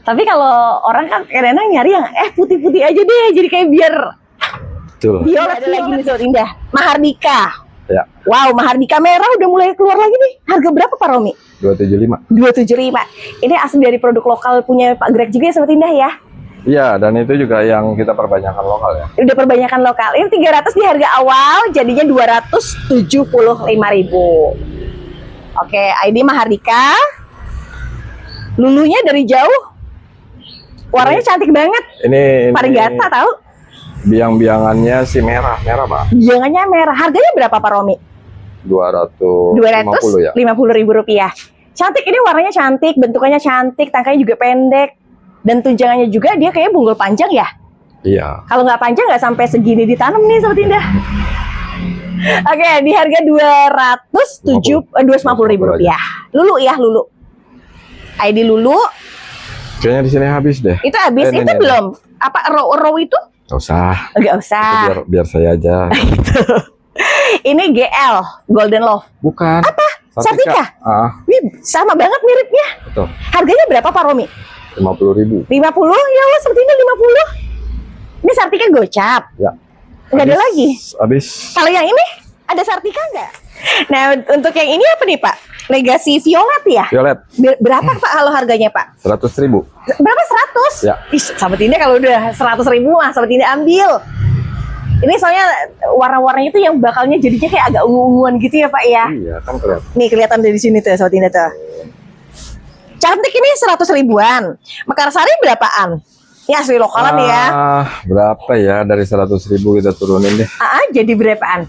Tapi kalau orang kan kadang-kadang nyari yang putih-putih aja deh, jadi kayak biar Betul. violet. Ada lagi nih Sobat Indah, Mahardika. Ya. Wow, Mahardika merah udah mulai keluar lagi nih. Harga berapa Pak Romi? 275. 275. Ini asli dari produk lokal punya Pak Greg juga ya Sobat Indah ya. Iya, dan itu juga yang kita perbanyakan lokal ya. Udah perbanyakan lokal. Ini 300 di harga awal, jadinya 275.000. Oke, ID Mahardika. Lulunya dari jauh. Warnanya cantik banget. Ini Varigata tahu? biang-biangannya si merah Pak. Biangannya merah. Harganya berapa Pak Romi? 250 ya. 250.000 rupiah. Cantik, ini warnanya cantik, bentukannya cantik, tangkainya juga pendek. Dan tunjangannya juga dia kayak bunggul panjang ya. Iya. Kalau nggak panjang nggak sampai segini ditanam nih Sobat Indah. Oke, di harga 250.000 rupiah. Lulu ya, Lulu. ID Lulu. Kayaknya di sini habis deh. Itu habis, itu belum. Apa row itu? Gak usah. Nggak usah. Biar saya aja. Ini GL, Golden Love. Bukan. Apa? Sartika? Wih, sama banget miripnya. Betul. Harganya berapa Pak Romi? 50.000. 50? Ya Allah, seperti ini 50. Ini Sartika gocap. Ya. Nggak ada lagi. Habis. Kalau yang ini ada Sartika nggak? Nah, untuk yang ini apa nih Pak? Legacy Violet ya? Violet. Berapa Pak kalau harganya Pak? 100.000. Berapa? 100? Ya. Ih, Sobat Indah kalau udah 100.000 mah Sobat Indah ambil. Ini soalnya warna-warnanya itu yang bakalnya jadinya kayak agak ungu-unguan gitu ya Pak ya? Iya, kan kelihatan. Nih kelihatan dari sini tuh Sobat Indah tuh. Cantik ini 100 ribuan. Mekarsari berapaan? Ini asli lokalan ya. Berapa ya dari 100.000 kita turunin deh. Jadi berapaan?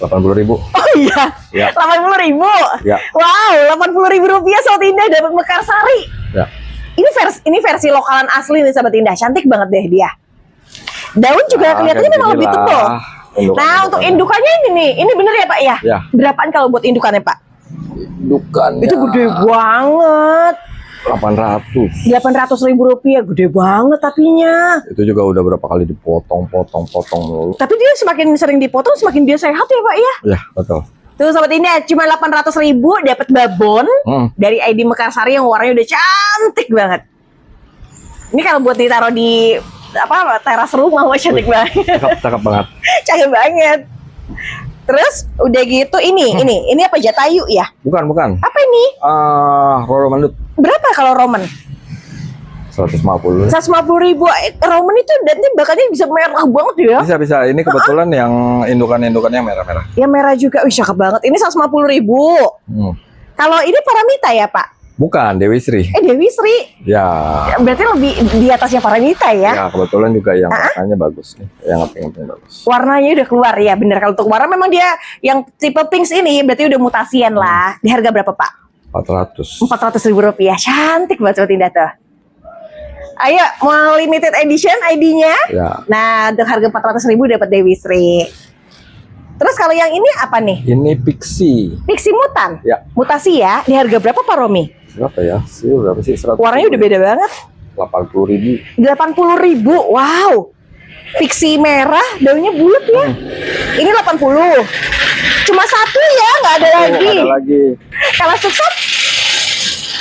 80.000. Oh iya, Ya. 80.000. Ya. Wow, 80.000 rupiah Sobat Indah dapat Mekarsari. Ya. Ini versi lokalan asli nih Sobat Indah, cantik banget deh dia. Daun juga kelihatannya kayak memang lebih beginilah. tebal. Indukan- Nah, untuk indukannya ini nih, ini bener ya Pak ya? Ya. Berapaan kalau buat indukannya Pak? Indukannya Itu gede banget. 800. 800.000 rupiah, gede banget tapinya. Itu juga udah berapa kali dipotong mulu. Tapi dia semakin sering dipotong, semakin dia sehat ya Pak ya? Ya, betul. Tuh Sobat Indah, cuma 800.000 dapat babon dari ID Mekarsari yang warnanya udah cantik banget. Ini kalau buat ditaruh di teras rumah, wah cantik banget. Cakep banget. Cakep banget. Terus udah gitu ini apa Jatayu ya? Bukan. Apa ini? Roro Mandut. Berapa kalau Roman? 150. 150.000. Roman itu nanti bakalnya bisa merah banget ya? Bisa. Ini kebetulan yang indukan-indukannya merah-merah. Ya merah juga. Wih cakep banget. Ini 150.000. Kalau ini Paramita ya Pak? Bukan, Dewi Sri. Dewi Sri. Ya. Berarti lebih di atasnya Paramita ya? Ya, kebetulan juga yang warnanya bagus nih. Yang ngeping-ngeping bagus. Warnanya udah keluar ya, bener. Kalau untuk warna memang dia yang tipe pinks ini berarti udah mutasian lah. Di harga berapa Pak? 400. Rp400.000. Cantik banget Sobat Indah tuh. Ayo, mau limited edition ID-nya? Ya. Nah, untuk harga 400.000 dapat Dewi Sri. Terus kalau yang ini apa nih? Ini Pixie. Pixie Mutan. Ya. Mutasi ya. Di harga berapa Pak Romi? Berapa ya? Berapa sih? 100. Warnanya udah beda banget. 80.000. 80.000. Wow. Pixie merah, daunnya bulat ya. Ini 80. Cuma satu ya, nggak ada lagi. Ada lagi. Kalau sukses,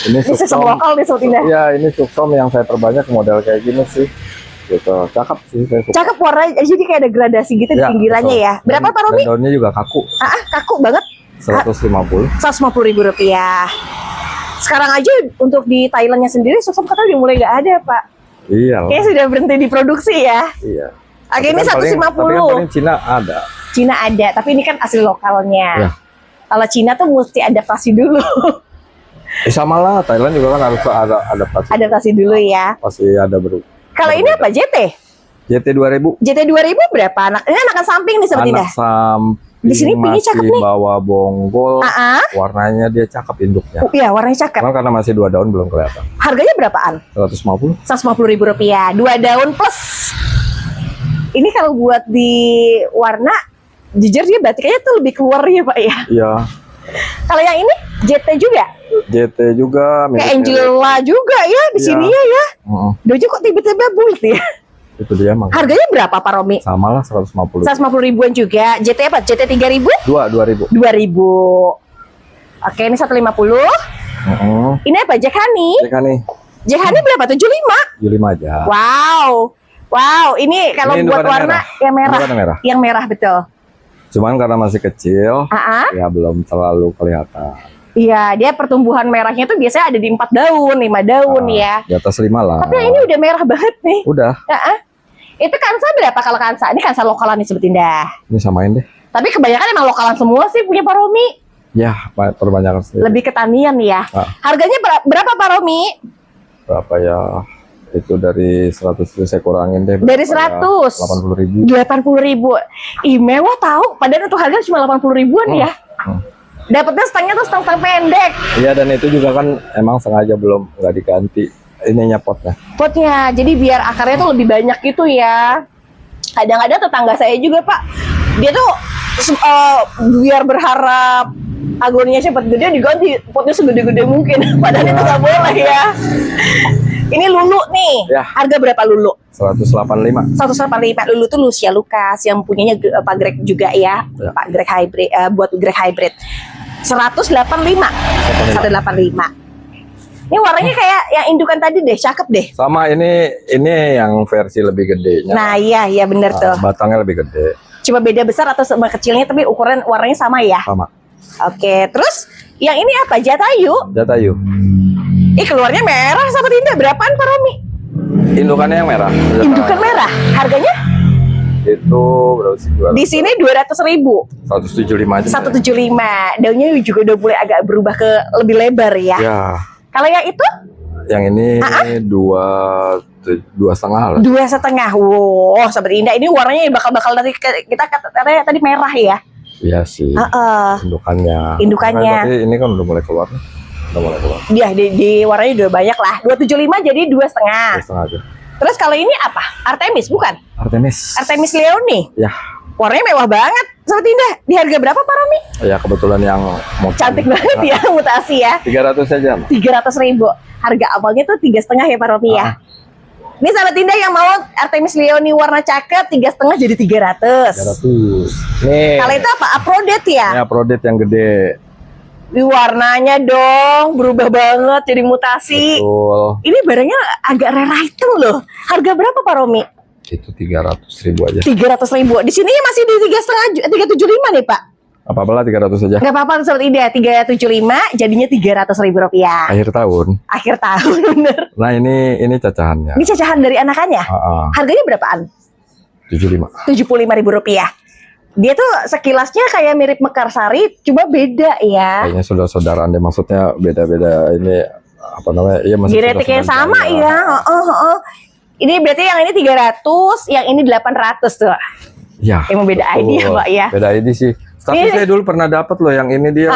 Ini ini sukses suksom. lokal nih Sobat Indah. Iya, ini suksom yang saya perbanyak model kayak gini sih. Gitu. Cakep sih saya suka. Cakep warnanya, jadi kayak ada gradasi gitu di Ya, pinggirannya betul. ya. Berapa Pak Romi? Dan daunnya juga kaku. Kaku banget. 150. Rp150.000. Sekarang aja untuk di Thailandnya sendiri sukses katanya udah mulai nggak ada Pak. Iya. Kayaknya sudah berhenti diproduksi ya. Iya. Oke, Tapi ini kan paling- 150. Tapi kan paling Cina ada. Cina ada, tapi ini kan asli lokalnya. Ya. Kalau Cina tuh mesti adaptasi dulu. Sama lah, Thailand juga kan harus ada adaptasi. Adaptasi dulu ya. Pasti ada baru. Kalau ini apa JT? JT 2000. JT 2000 berapa? Ini anak samping nih Sobat Anak Indah. samping Di sini pinknya masih cakep nih. bawa bonggol. Warnanya Warnanya dia cakep induknya. iya warnanya cakep. Cuman karena masih 2 daun belum kelihatan. Harganya berapaan? 150. Rp150.000. 2 daun plus. Ini kalau buat di warna, jujur dia batiknya tuh lebih keluar ya Pak ya. Iya. Kalau yang ini JT juga, JT juga. kayak Angela juga ya di Iya. sini ya. Heeh. Dojo kok tiba-tiba bulat ya. Itu dia mang. Harganya berapa Pak Romi? Sama lah 150. 150.000-an juga. JT apa? JT 3000? 2000. 2000. Oke, ini 150. Heeh. Ini apa? Jekani. Ya kan nih, Jekani berapa? 75. 75 aja. Wow. Wow, ini kalau Ini buat indukannya warna merah. yang merah. Indukannya merah. Yang merah betul. Cuman karena masih kecil, ya belum terlalu kelihatan. Iya, dia pertumbuhan merahnya tuh biasanya ada di 4 daun, 5 daun ya. Di atas 5 lah. Tapi yang ini udah merah banget nih. Udah, Itu kansa berapa kalau kansa? Ini kansa lokalan nih Sobat Indah. ini samain deh. Tapi kebanyakan emang lokalan semua sih punya Pak Romi. Ya, perbanyakan sendiri. Lebih ketanian ya. Harganya berapa Pak Romi? Berapa ya? Itu dari 100 saya kurangin deh. Dari 100. 80.000. 80.000. Ih, mewah tahu. Padahal untuk harga cuma 80.000-an ya. Dapatnya stangnya tuh stang pendek. Iya, dan itu juga kan emang sengaja belum nggak diganti ininya potnya. Potnya, jadi biar akarnya tuh lebih banyak gitu ya. Kadang-kadang tetangga saya juga Pak, dia tuh biar berharap agoninya cepat gede diganti potnya segede-gede mungkin. Padahal itu nggak boleh ya. Ini Lulu nih, Ya. harga berapa Lulu? 185. 185. Lulu tuh Lucia Lucas yang punyanya Pak Greg juga ya, Ya. Pak Greg Hybrid, buat Greg Hybrid. 185. 185. Ini warnanya kayak yang indukan tadi deh, cakep deh. Sama ini yang versi lebih gedenya. Nah iya bener tuh. Batangnya lebih gede. Cuma beda besar atau sama kecilnya tapi ukuran warnanya sama ya. Sama. Oke, terus yang ini apa? Jatayu. Jatayu. Ih keluarnya merah Sobat Indah. Berapaan Pak Romi? Indukannya yang merah. Indukan merah. Harganya? Itu berapa sih? Di sini 200.000. 175 aja. 175. Daunnya juga udah mulai agak berubah ke lebih lebar ya. Ya. Kalau yang itu? Yang ini 2,5 lah. 2,5. Wow, Sobat Indah ini warnanya bakal dari kita katanya tadi merah ya. Iya sih. Indukannya. Indukannya. Tapi ini kan udah mulai keluar nih. Udah mulai keluar. Dia di warnanya udah banyak lah. 275 jadi 2,5. 2,5 aja. Terus kalau ini apa? Artemis bukan? Artemis. Artemis Leoni. Ya. Warnanya mewah banget. Sobat Indah. Di harga berapa Pak Romi? Ya kebetulan yang mau Cantik banget ya mutasi ya. 300 saja. 300.000. Harga awalnya tuh 3,5 ya Pak Romi ya. Ini Sobat Indah yang mau Artemis Leoni warna cakep 3,5 jadi 300. 300. Nih. Kalau itu apa? Uprodate ya? Ya, Prodate yang gede. Di warnanya dong berubah banget jadi mutasi. Betul. Ini barangnya agak rare item loh. Harga berapa Pak Romi? Itu 300.000 aja. 300.000. Di sini masih di 375 nih Pak. Apa-apalah 300 saja. Nggak apa-apa Sobat Indah. 375 jadinya 300.000 rupiah. Akhir tahun. Akhir tahun bener. Nah, ini cacahannya. Ini cacahan dari anakannya. Harganya berapaan? 75. 75.000 rupiah. Dia tuh sekilasnya kayak mirip mekarsari, cuma beda ya. Kayaknya saudara-saudaraan deh, maksudnya beda-beda ini apa namanya? Iya masih Genetiknya sama ya. Ini berarti yang ini 300, yang ini 800 tuh. Ya. Emang beda betul. ID ya, Pak ya. Beda ID sih. Tapi Ini- saya dulu pernah dapat loh yang ini dia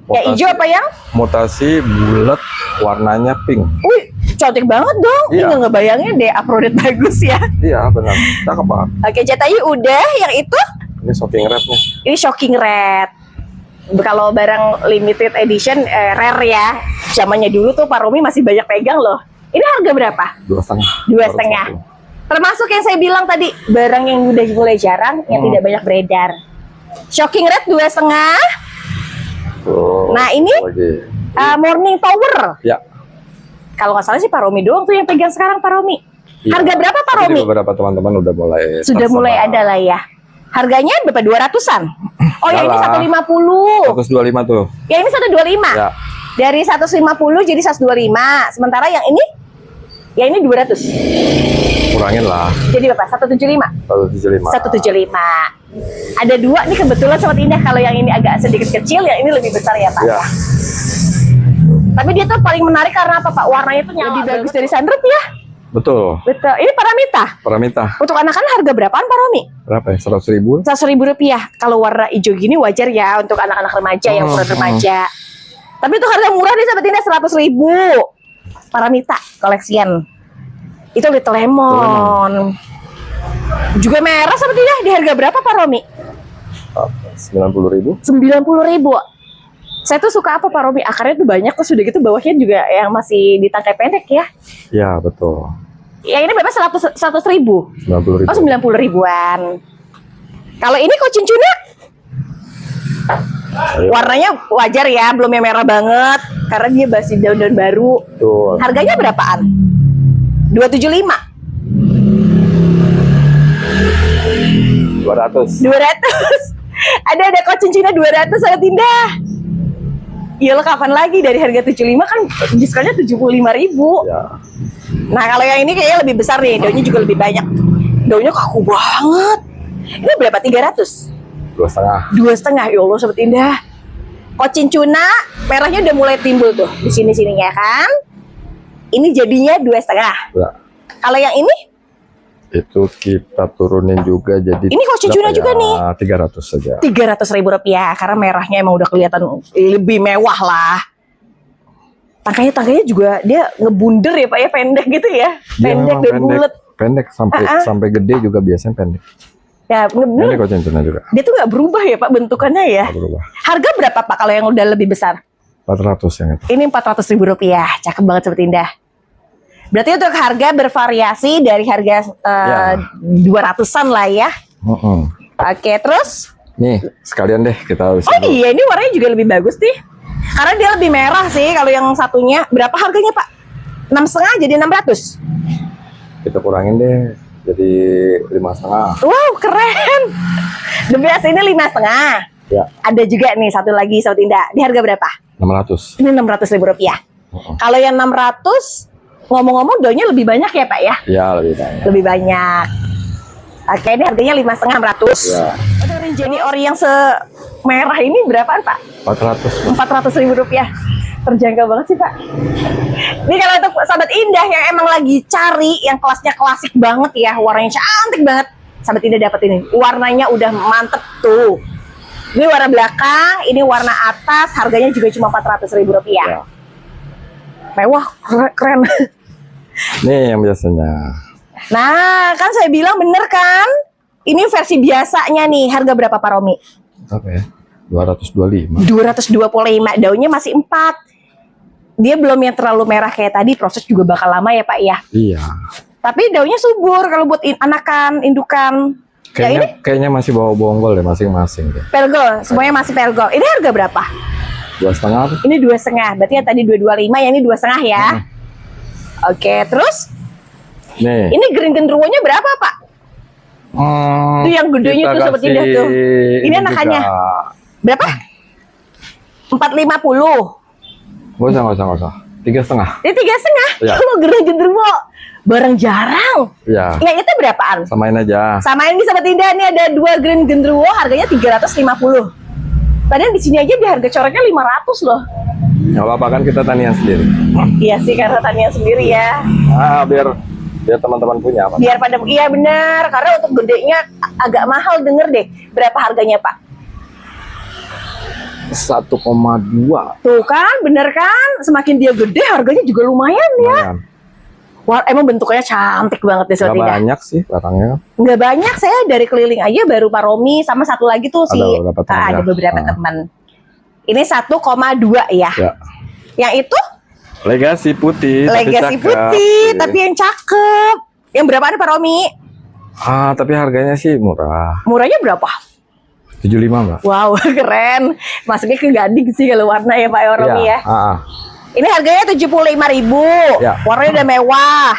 Yang hijau apa yang? mutasi bulat warnanya pink. Wih, cantik banget dong. Ini Iya. nggak ngebayangin deh, uploaded bagus ya. Iya benar. Cakep banget. Oke, Jatayu udah. Yang itu? Ini shocking red nih. Ini shocking red. Kalau barang limited edition rare ya. Zamannya dulu tuh Pak Romi masih banyak pegang loh. Ini harga berapa? 2,5. 2,5. Termasuk yang saya bilang tadi, barang yang udah mulai jarang, yang tidak banyak beredar. Shocking red 2,5. Tuh, Nah, ini lagi. Morning Tower. Ya. Kalau nggak salah sih Pak Romi doang tuh yang pegang sekarang Pak Romi. Iya. Harga berapa Pak Jadi Romi? beberapa teman-teman udah mulai Sudah mulai tersebar. ada lah ya. Harganya berapa? 200-an? Oh, yang ini Yalah. 150. 125 tuh. Yang ini 125. Ya. Dari 150 jadi 125. Sementara yang ini 200. Kurangin lah. Jadi berapa? 175. 175. 175. Ada dua nih kebetulan Sobat Indah. Kalau yang ini agak sedikit kecil, yang ini lebih besar ya Pak. Ya. Tapi dia tuh paling menarik karena apa Pak? Warnanya tuh lebih bagus dari sunroof ya. Betul. Betul. Ini Paramita. Paramita. Untuk anak-anak harga berapaan Pak Romi? Berapa ya? 100.000? 100.000 rupiah. Kalau warna hijau gini wajar ya untuk anak-anak remaja yang ukuran remaja. Tapi itu harga murah nih Sobat Indah, 100.000. Paramita koleksian. Itu Little Lemon. Juga merah Sobat Indah, di harga berapa Pak Romi? 90.000. 90.000. Saya tuh suka apa Pak Romi? Akarnya tuh banyak, terus udah gitu bawahnya juga yang masih di tangkai pendek ya. Ya betul. Yang ini berapa? 100.000. 90.000. Oh, 90 ribuan. Kalau ini Kocin Cuna Ayo. warnanya wajar ya, belum yang merah banget karena dia masih daun-daun baru. Tuh. Harganya berapaan? 275. 200. 200. Ada Kocin Cina 200 sangat indah. Iya lo kapan lagi dari harga 75 kan diskonnya 75.000. Ya. Nah kalau yang ini kayaknya lebih besar nih, daunnya juga lebih banyak. Daunnya kaku banget. Ini berapa? 300? 2,5. 2,5. Ya Allah Sobat Indah. Kocin Cuna merahnya udah mulai timbul tuh di sini-sininya kan. Ini jadinya 2,5. Ya. Kalau yang ini Itu kita turunin juga jadi. Ini Kocin Cuna juga nih. 300 saja. 300.000 rupiah karena merahnya emang udah kelihatan lebih mewah lah. Tangkainya juga dia ngebunder ya Pak ya, pendek gitu ya. Dia Pendek memang dan bulat. Pendek sampai gede juga biasanya pendek. Ya Ini bener. Kocin Cuna juga. Dia tuh nggak berubah ya Pak bentukannya ya. Nggak berubah. Harga berapa Pak kalau yang udah lebih besar? 400 yang itu. Ini 400.000 rupiah. Cakep banget Sobat Indah. Berarti untuk harga bervariasi dari harga Ya. 200-an lah ya. Oke, terus? Nih sekalian deh kita. Oh iya, ini warnanya juga lebih bagus nih. Karena dia lebih merah sih kalau yang satunya. Berapa harganya Pak? 6,5 jadi 600. Kita kurangin deh jadi 5,5. Wow, keren. Demi ini 5,5. Ya. Ada juga nih satu lagi Sobat Indah. Di harga berapa? 600. Ini 600.000 rupiah. Kalau yang 600, ngomong-ngomong daunnya lebih banyak ya Pak ya? Ya lebih banyak. Lebih banyak. Oke, ini harganya 5,5 600. Ya. Ada Rinjani Ori yang semerah ini berapaan Pak? 400. 400.000 rupiah. Terjangkau banget sih Pak. Ini kalau untuk Sahabat Indah yang emang lagi cari yang kelasnya klasik banget ya, warnanya cantik banget, Sahabat Indah dapat ini. Warnanya udah mantep tuh. Ini warna belakang, ini warna atas, harganya juga cuma 400.000 rupiah. Ya. Mewah, keren. Nih yang biasanya. Nah, kan saya bilang bener kan? Ini versi biasanya nih, harga berapa Pak Romi? Apa ya? 225. 225, daunnya masih 4. Dia belum yang terlalu merah kayak tadi, proses juga bakal lama ya Pak ya. Iya. Tapi daunnya subur kalau buat anakan, indukan. Yang ini Kayaknya masih bawa bonggol deh masing-masing deh. pergol, semuanya masih pergol. Ini harga berapa? 2,5. Ini 2,5, berarti yang tadi 225, yang ini 2,5 ya. Oke, terus Nih. ini green genderuwonya berapa Pak? Itu yang gedenya kita tuh Sobat kasih Indah tuh. Ini anakannya. juga. Berapa? 450. Nggak usah. 3,5. Ini 3,5. Ya. Kalau green genderuwo barang jarang. Iya. Yang itu berapaan? Samain aja. Samain nih Sobat Indah, nih ada 2 green genderuwo harganya 350. Padahal di sini aja di harga coreknya 500 loh. Nggak apa-apa kan kita tanian sendiri. Iya sih, karena tanian sendiri ya. Biar teman-teman punya apa? Biar pada, iya benar. Karena untuk gedenya agak mahal, denger deh. Berapa harganya Pak? 1,2. Tuh kan, bener kan? Semakin dia gede, harganya juga lumayan ya. Lumayan. Wah, emang bentuknya cantik banget deh Nggak Sobat Indah. banyak sih barangnya. Nggak banyak, saya dari keliling aja baru Pak Romi sama satu lagi tuh Ada beberapa teman ada ya. beberapa Ah. teman. Ini 1,2 ya. Ya. Yang itu Legasi putih. tapi legasi cakep. putih, Iya. tapi yang cakep. Yang berapaan Pak Romi? Tapi harganya sih murah. Murahnya berapa? 75 Mbak. Wow, keren. Masuknya ke gading sih kalau warna ya Pak Romi ya. Ini harganya 75.000. Ya. Warnanya udah mewah.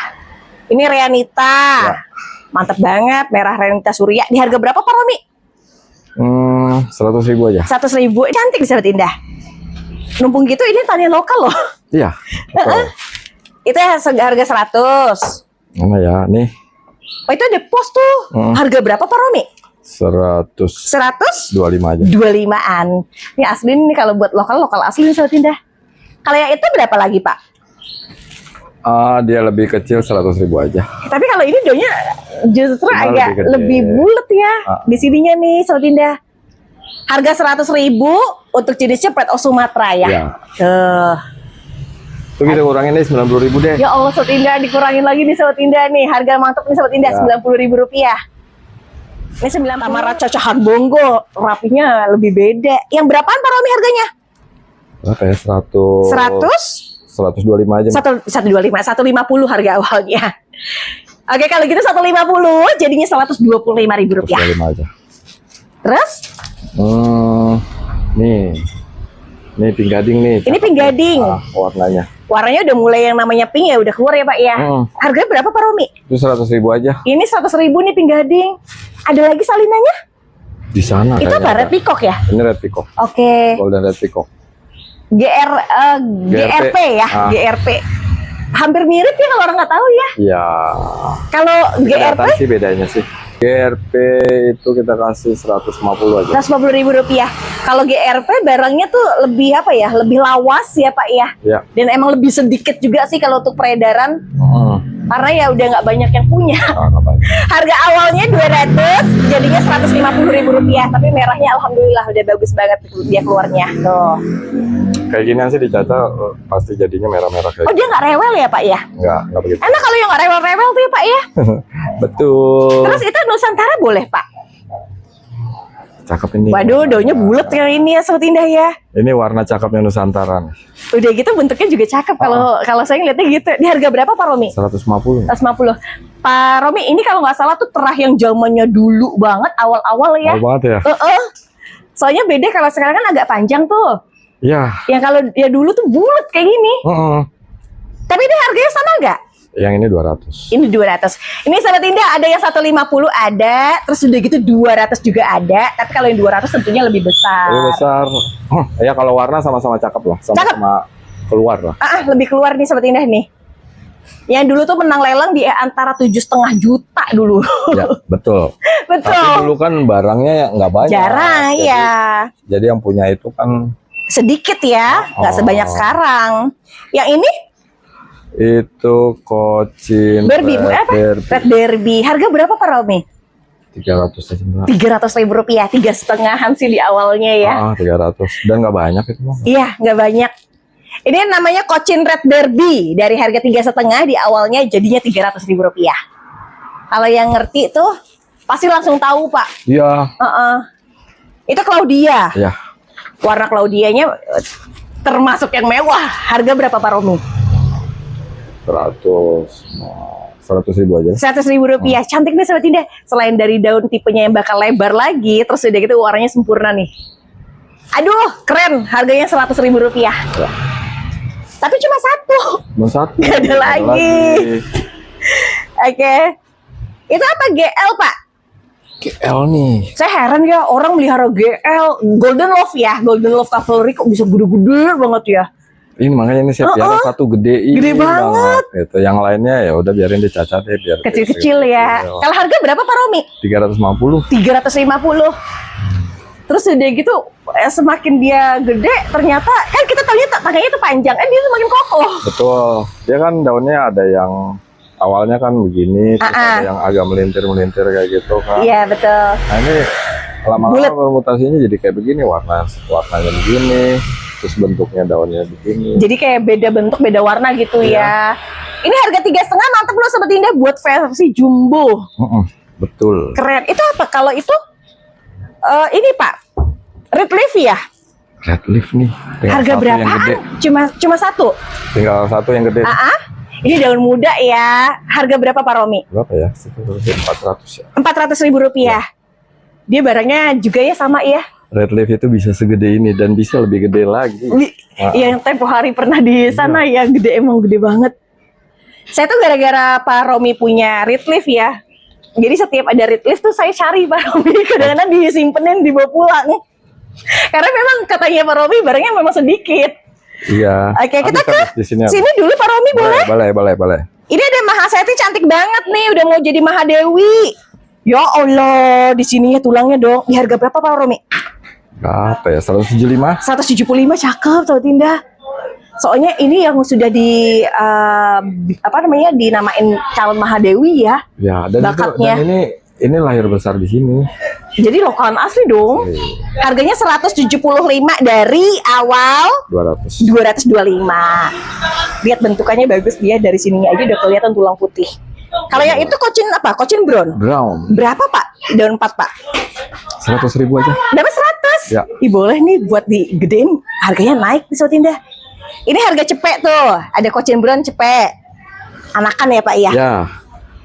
Ini Reanita. Ya. Mantap banget, merah Reanita Surya. Di harga berapa Pak Romi? 100.000 aja. 100.000. Cantik Sobat Indah. Numpung gitu ini tanian lokal loh. Iya. Betul. Itu harga 100. Mana ya? Nih Oh, itu ada pos tuh. Harga berapa Pak Romi? 125 125 aja. an. Ini asli nih kalau buat lokal asli nih Sobat Indah. Kalau yang itu berapa lagi Pak? Dia lebih kecil 100.000 aja. Tapi kalau ini daunnya justru Cuma agak lebih gede. lebih bulat ya. Di sininya nih Sobat Indah. Harga 100.000 untuk jenisnya Pret of Sumatera ya. Ya. Tuh. Tuh kita kurangin nih 90.000 deh. Ya Allah Sobat Indah, dikurangin lagi nih Sobat Indah nih. Harga mantap nih Sobat Indah, Ya. 90.000 rupiah. Ini 90 sama cacahan bongo, rapinya lebih beda. Yang berapaan Pak Romi harganya? Berapa ya? 125 aja. 125, 150 harga awalnya. Oke, kalau gitu 150 jadinya 125.000 rupiah. 125 aja. Terus Nih pink gading nih. ini pink gading. Warnanya. Warnanya udah mulai yang namanya pink ya, udah keluar ya Pak ya. Harganya berapa Pak Romi? Itu 100.000 aja. Ini 100.000 nih pink gading. Ada lagi salinannya? Di sana Itu kayaknya apa? ada. Red Peacock ya? Ini red peacock. Oke. Golden red peacock. GRP ya, GRP. Hampir mirip ya kalau orang nggak tahu ya. Iya. Kalau GRP Kelihatan sih bedanya sih. GRP itu kita kasih 150 aja. 150.000 rupiah. Kalau GRP barangnya tuh lebih apa ya? Lebih lawas ya Pak ya. Ya. Dan emang lebih sedikit juga sih kalau untuk peredaran. Karena ya udah nggak banyak yang punya. Nggak banyak. Harga awalnya 200, jadinya 150.000 rupiah. Tapi merahnya alhamdulillah udah bagus banget dia keluarnya. Tuh. Kayak ginian sih dicaca pasti jadinya merah-merah kayak. Oh dia nggak rewel ya Pak ya? Nggak begitu. Enak kalau yang nggak rewel-rewel tuh ya Pak ya. Betul. Terus itu Nusantara boleh Pak? Cakep ini. Waduh, daunnya bulat yang ini ya Sobat Indah ya. Ini warna cakepnya Nusantara nih. Udah gitu bentuknya juga cakep kalau saya ngeliatnya gitu. Di harga berapa Pak Romi? 150. 150. Pak Romi ini kalau nggak salah tuh terah yang zamannya dulu banget awal-awal ya. Mahal banget ya. Soalnya beda kalau sekarang kan agak panjang tuh. Iya. Yang kalau ya dulu tuh bulat kayak gini. Tapi ini harganya sama nggak? Yang ini 200. Ini 200. Ini Sobat Indah ada yang 150 ada, terus udah gitu 200 juga ada. Tapi kalau yang 200 tentunya lebih besar. Ini besar. Ya kalau warna sama-sama cakep lah. Sama-sama keluar lah. Lebih keluar nih Sobat Indah nih. Yang dulu tuh menang lelang di antara 7,5 juta dulu. Ya betul. Betul. Tapi dulu kan barangnya ya nggak banyak. Jarang ya. Jadi yang punya itu kan Sedikit ya, nggak sebanyak sekarang. Yang ini itu Cochin Barbie, Red Barbie. Harga berapa Pak Romi? 300 aja Mbak. 300.000 rupiah, 3,5-an sih di awalnya ya. 300 dan nggak banyak itu Mbak. Iya, nggak banyak. Ini namanya Cochin Red Barbie, dari harga 3,5 di awalnya jadinya 300.000 rupiah. Kalau yang ngerti tuh pasti langsung tahu Pak. Iya. Itu Claudia. Iya. Warna Claudianya termasuk yang mewah. Harga berapa Pak Romi? 100.000 aja. 100.000 rupiah. Cantik nih Sobat Indah. Selain dari daun tipenya yang bakal lebar lagi, terus udah gitu warnanya sempurna nih. Aduh, keren. Harganya 100.000 rupiah. Ya. Tapi cuma satu. Satu. Gak ada lagi. Oke. Itu apa GL Pak? GL nih. Saya heran ya orang melihara GL. Golden Love ya. Golden Love Cavalry kok bisa gede-gede banget ya. Ini makanya ini saya piara satu gede ini. Gede banget. Gitu. Yang lainnya ya udah biarin dicacat ya biar Kecil-kecil ya. Kalau harga berapa Pak Romi? 350. 350. Terus udah gitu semakin dia gede ternyata kan kita tahunya tangganya itu panjang, dia semakin kokoh. Betul. Dia kan daunnya ada yang awalnya kan begini, terus ada yang agak melintir-melintir kayak gitu kan. Iya betul. Nah ini lama-lama permutasinya jadi kayak begini, warnanya begini, terus bentuknya daunnya begini. Jadi kayak beda bentuk, beda warna gitu ya. Ini harga 3,5 mantep loh Sobat Indah buat versi jumbo. Betul. Keren. Itu apa? Kalau itu ini Pak, red leaf ya? Red leaf nih. Harga berapaan? Cuma satu. Tinggal satu yang gede. Ini daun muda ya. Harga berapa Pak Romi? Berapa ya? 400 ya. 400.000 rupiah. Dia barangnya juga ya sama ya. Red leaf itu bisa segede ini dan bisa lebih gede lagi. Yang tempo hari pernah di sana ya, gede, emang gede banget. Saya tuh gara-gara Pak Romi punya red leaf ya. Jadi setiap ada red leaf tuh saya cari Pak Romi, kadang-kadang disimpenin dibawa pulang. Karena memang katanya Pak Romi barangnya memang sedikit. Iya. Oke, kita ke di sini dulu Pak Romi boleh? Boleh. Ini ada Mahaseti cantik banget nih, udah mau jadi Mahadewi. Ya Allah, di sininya tulangnya dong. Di harga berapa Pak Romi? Berapa ya? 175? 175, cakep Sobat Indah. Soalnya ini yang sudah dinamain calon Mahadewi ya. Ya, dan bakatnya. Ini lahir besar di sini. Jadi lokalan asli dong. Harganya 175 dari awal 225. Lihat bentukannya bagus, dia dari sininya aja udah kelihatan tulang putih. Kalau yang itu kocin apa? Kocin brown. Berapa Pak? Daun 4 Pak? 100.000 aja. Dapat 100? Ya. Ih, boleh nih buat digedein. Harganya naik nih Sobat Indah. Ini harga cepek tuh. Ada kocin brown cepek. Anakan ya Pak ya? Ya.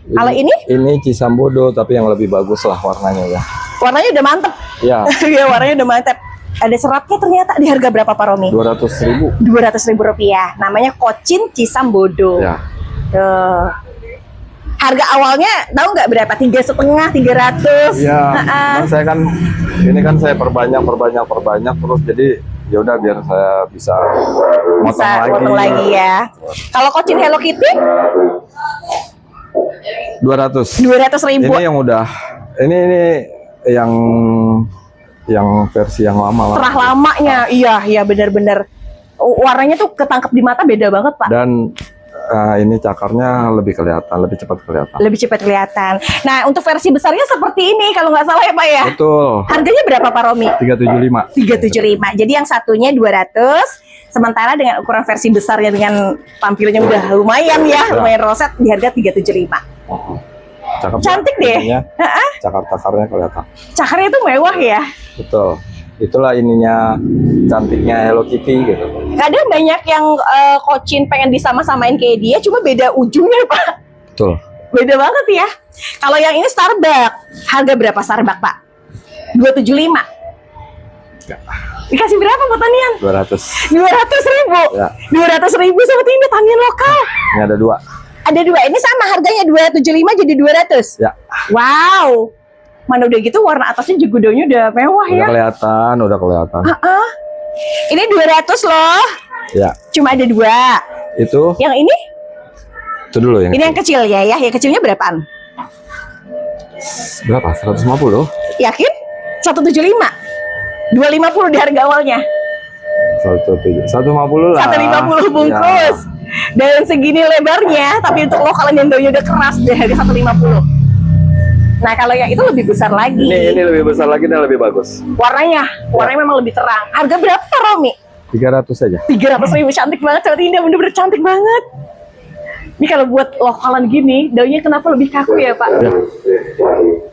Kalau ini? Ini Cisambodo tapi yang lebih bagus lah warnanya ya. Warnanya udah mantep. Ya. Ya warnanya udah mantep. Ada seratnya ternyata. Di harga berapa Pak Romi? 200.000. 200.000 rupiah. Namanya kocin Cisambodo. Ya. Tuh. Harga awalnya tahu nggak berapa? 3,5, 300. Iya. Saya kan ini kan saya perbanyak terus, jadi ya udah biar saya bisa motong lagi ya. Kalau kocin Hello Kitty? 200. 200.000. Ini yang udah ini yang versi yang lama lah. Terah lamanya. Iya benar-benar. Warnanya tuh ketangkep di mata beda banget Pak. Dan ini cakarnya lebih cepat kelihatan. Nah, untuk versi besarnya seperti ini kalau nggak salah ya Pak ya? Betul. Harganya berapa Pak Romi? 375. 375. Jadi yang satunya 200, sementara dengan ukuran versi besarnya dengan tampilannya udah lumayan ya, lumayan roset, di harga 375. Cakep. Cantik deh. Cakar-cakarnya kelihatan. Cakarnya itu mewah ya. Betul. Itulah ininya cantiknya Hello Kitty gitu. Kadang banyak yang kocin pengen disama-samain kayak dia, cuma beda ujungnya Pak. Betul. Beda banget ya. Kalau yang ini Starbucks, harga berapa Starbucks Pak? 275. Ya. Dikasih berapa Pak Tanian? 200. 200.000. Ya. 200.000 seperti ini tanian lokal. Ini ada 2. Ada 2. Ini sama harganya 275 jadi 200. Ya. Wow. Mana udah gitu warna atasnya juga daunnya udah mewah ya. Udah kelihatan. Ini 200 loh. Ya. Cuma ada 2. Itu. Yang ini? Itu dulu yang. Ini yang kecil ya. Yang kecilnya berapaan? Berapa? 150. Yakin? 175. 250 di harga awalnya. 150 lah. 150 bungkus. Ya. Dan segini lebarnya, tapi untuk lokalan yang daunnya udah keras deh, harga 150. Nah, kalau yang itu lebih besar lagi. Ini lebih besar lagi dan lebih bagus. Warnanya memang lebih terang. Harga berapa Romi? 300 saja. 300.000, cantik banget, Sobat Indah, bener-bener cantik banget. Ini kalau buat lokalan gini, daunnya kenapa lebih kaku ya Pak? Ya.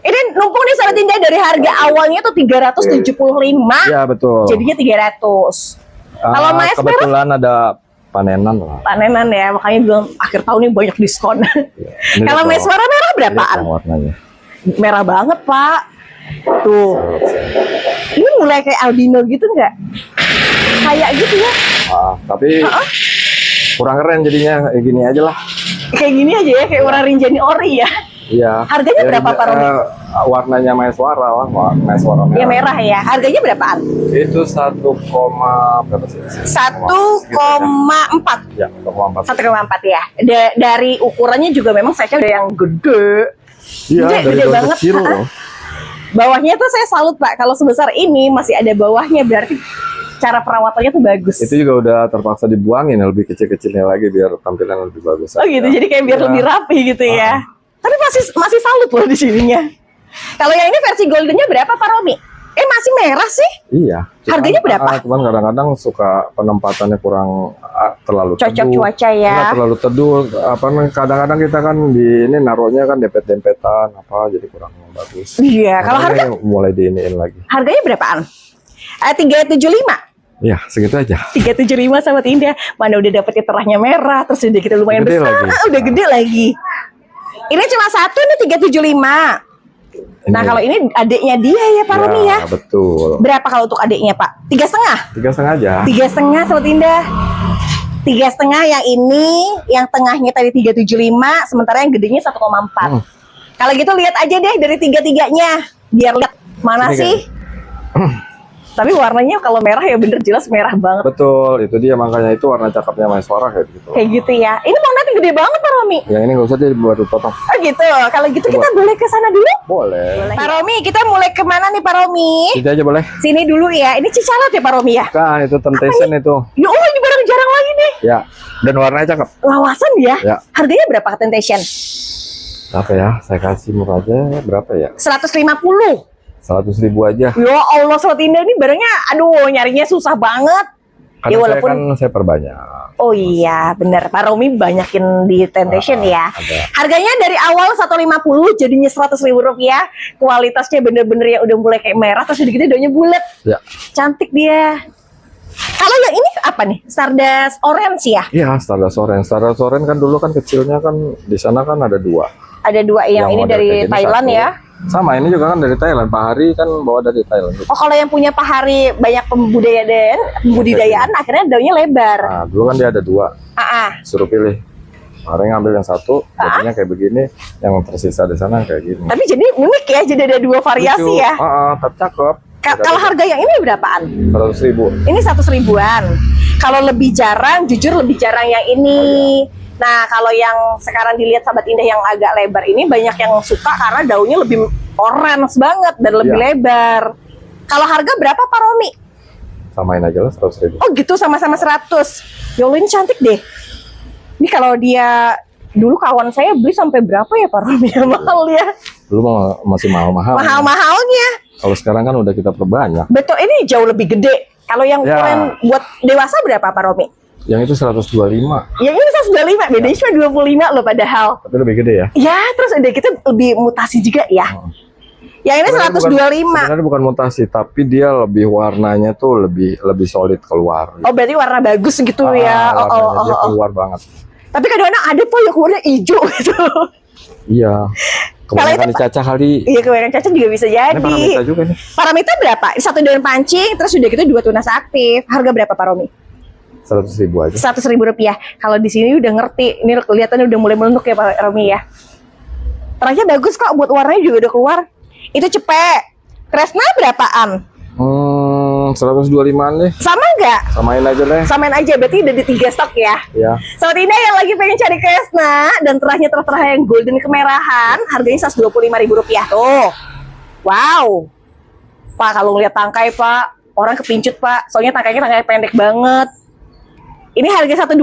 Ini numpuk nih Sobat Indah, dari harga awalnya tuh 375. Iya betul. Jadinya 300. Kalau Mas kebetulan ada panenan lah. Panenan ya, makanya bilang akhir tahun ini banyak diskon. Ya, kalau Mas merah berapaan? Warnanya. Merah banget Pak. Tuh. Ini mulai kayak albino gitu nggak? Kayak gitu ya. Tapi kurang keren jadinya, kayak gini aja lah. Kayak gini aja ya, kayak orang Rinjani Ori ya. Iya. Harganya berapa Pak Romi? Warnanya Maeswara lah, Maeswara merah. Ya merah ya. Harganya berapaan? Itu 1,4. Ya, 1,4. 1,4 ya. Dari ukurannya juga memang saya udah yang gede. Iya, dari gede banget. Kecil loh. Bawahnya tuh saya salut Pak, kalau sebesar ini masih ada bawahnya, berarti cara perawatannya tuh bagus. Itu juga udah terpaksa dibuangin lebih kecil-kecilnya lagi biar tampilan lebih bagus. Oh gitu, jadi kayak biar Ya. lebih rapi gitu ya. Tapi masih salut loh di sininya. Kalau yang ini versi goldennya berapa Pak Romi? Masih merah sih. Iya. Harganya berapa? Cuman kadang-kadang suka penempatannya kurang terlalu Cocok teduh. cuaca ya. Nggak terlalu teduh. Kadang-kadang kita kan di ini naruhnya kan dempet-dempetan jadi kurang bagus. Iya, kalau harga Makanya mulai diiniin lagi. harganya berapaan? 375. Iya, segitu aja. 375 sama Indah. Mana udah dapetnya terahnya merah, terus udah kita lumayan Gede besar, lagi. udah gede lagi. Ini cuma satu nih 375. Nah kalau ini adiknya dia ya Pak Romi ya. Betul. Berapa kalau untuk adiknya Pak? 3,5. 3,5 aja. 3,5 Sobat Indah. 3,5 yang ini, yang tengahnya tadi 375, sementara yang gedenya 1,4. Kalau gitu lihat aja deh dari tiga-tiganya, biar lihat mana Sini, sih. Tapi warnanya kalau merah ya bener jelas merah banget. Betul, itu dia makanya itu warna cakepnya Maiswarah kayak gitu. Kayak gitu ya. Ini magnetnya gede banget Pak Romi. Yang ini nggak usah dibuat potong. Oh gitu. Kalau gitu kita boleh ke sana dulu? Boleh. Pak Romi, kita mulai kemana nih Pak Romi? Itu aja boleh. Sini dulu ya. Ini cicalat ya Pak Romi ya? Kan itu temptation itu. Ya Allah, ini barang jarang lagi nih. Ya. Dan warnanya cakep. Lawasan ya? Ya. Harganya berapa Temptation? Berapa ya? Saya kasih murah aja. Berapa ya? 150. 100.000 aja. Ya Allah, Sobat Indah, ini barangnya aduh nyarinya susah banget. Karena Ya, walaupun- saya perbanyak. Oh iya, bener. Pak Romi banyakin di Temptation ya. Ada. Harganya dari awal 150 jadinya 100.000 rupiah. Kualitasnya bener-bener yang udah mulai kayak merah, terus sedikit daunnya bulat. Ya. Cantik dia. Kalau yang ini apa nih? Stardust Orange ya? Iya, Stardust Orange. Stardust Orange kan dulu kan kecilnya kan di sana kan ada 2. Ada 2 yang ini model dari kayak gini Thailand satu. ya. Sama ini juga kan dari Thailand. Pak Hari kan bawa dari Thailand. Oh, kalau yang punya Pak Hari banyak pembudidayaan akhirnya daunnya lebar. Nah, dulu kan dia ada 2. Suruh pilih. Pak Hari ngambil yang satu, jadinya kayak begini. Yang tersisa di sana kayak gini. Tapi jadi unik ya, jadi ada 2 variasi Lucu. ya. Tapi cakep. Kalau harga yang ini berapaan? 100.000. Ini 100.000-an. Kalau lebih jarang, jujur lebih jarang yang ini. Nah, kalau yang sekarang dilihat Sahabat Indah yang agak lebar ini banyak yang suka karena daunnya lebih orange banget dan lebih Iya. lebar. Kalau harga berapa Pak Romi? Samain aja lah 100.000. Oh gitu, sama-sama 100. Ya Allah, ini cantik deh. Ini kalau dia dulu kawan saya beli sampai berapa ya Pak Romi? Mahal ya. Dulu masih mahal-mahal. Mahal-mahalnya. Kalau sekarang kan udah kita perbanyak. Betul, ini jauh lebih gede. Kalau yang Ya. ukuran buat dewasa berapa Pak Romi? Yang itu 125. Yang ini 125, bedanya cuma 25 loh padahal. Tapi lebih gede ya. Ya, terus udah gitu lebih mutasi juga ya. Yang ini 125. Sebenarnya bukan mutasi, tapi dia lebih warnanya tuh lebih solid keluar. Oh, berarti warna bagus gitu ya. Warnanya dia keluar banget. Tapi kadang-kadang ada tuh yang keluarnya hijau gitu. Iya. Kebanyakan itu, dicacah kali. Iya, kebanyakan cacat juga bisa Ini jadi. paramita juga nih. Paramita berapa? Satu daun pancing, terus udah gitu 2 tunas aktif. Harga berapa Pak Romi? 100.000 aja. 100.000 rupiah. Kalau di sini udah ngerti, ini kelihatannya udah mulai melenduk ya Pak Romi ya. Terangnya bagus kok, buat warnanya juga udah keluar. Itu cepet. Kresna berapaan? 125 nih. Sama nggak? Samain aja deh. Samain aja, berarti udah di 3 stok ya. Ya. Sobat Indah yang lagi pengen cari Kresna dan terahnya terah yang golden kemerahan, harganya 125.000 rupiah tuh. Wow. Pak, kalau ngeliat tangkai Pak, orang kepincut Pak. Soalnya tangkai pendek banget. Ini harga 125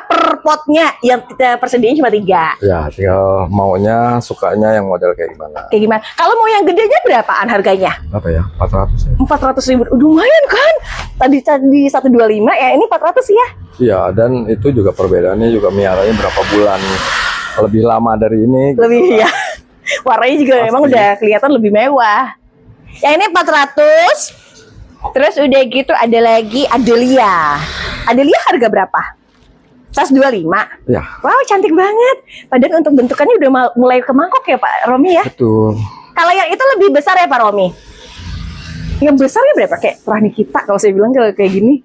per potnya, yang kita persediaan cuma 3. Ya, tinggal maunya, sukanya yang model kayak gimana. Kayak gimana? Kalau mau yang gedenya berapaan harganya? Apa ya? 400 ya? 400.000. Lumayan kan? Tadi 125 ya, ini 400 ya. Iya, dan itu juga perbedaannya juga miaranya berapa bulan lebih lama dari ini. Lebih ya. Warnanya juga Pasti. memang udah kelihatan lebih mewah. Yang ini 400. Terus udah gitu ada lagi Adelia. Adelia harga berapa? 125. Ya, Wow, cantik banget. Padahal untuk bentukannya udah mulai ke mangkok ya Pak Romi ya. betul. Kalau yang itu lebih besar ya Pak Romi? Yang besarnya berapa? Kayak terah kita kalau saya bilang kalau kayak gini.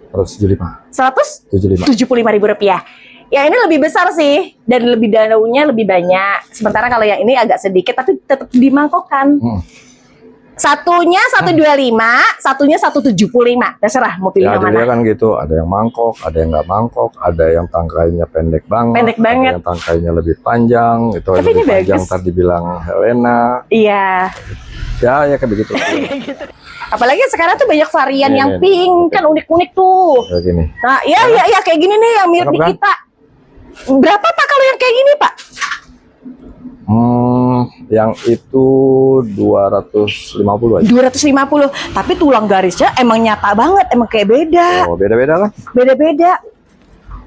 175. 175.000 75. rupiah. Yang ini lebih besar sih dan lebih daunnya lebih banyak. Sementara kalau yang ini agak sedikit tapi tetap dimangkokkan. Satunya 125, satunya 175. Terserah mau pilih Ya, yang dia mana. kan gitu. Ada yang mangkok, ada yang nggak mangkok, ada yang tangkainya pendek banget, Pendek banget. ada yang tangkainya lebih panjang. Itu Tapi lebih ini panjang bagus. tadi bilang Helena. Iya. Ya kayak begitu. Gitu. Apalagi sekarang tuh banyak varian Iya, yang iya. pink, kan unik-unik tuh. Kayak gini. Nah, ya kayak gini nih yang mirip Cakep di kan? kita. Berapa Pak kalau yang kayak gini Pak? Yang itu 250 aja. 250. Tapi tulang garisnya emang nyata banget, emang kayak beda. Oh, beda-beda kan? Beda-beda.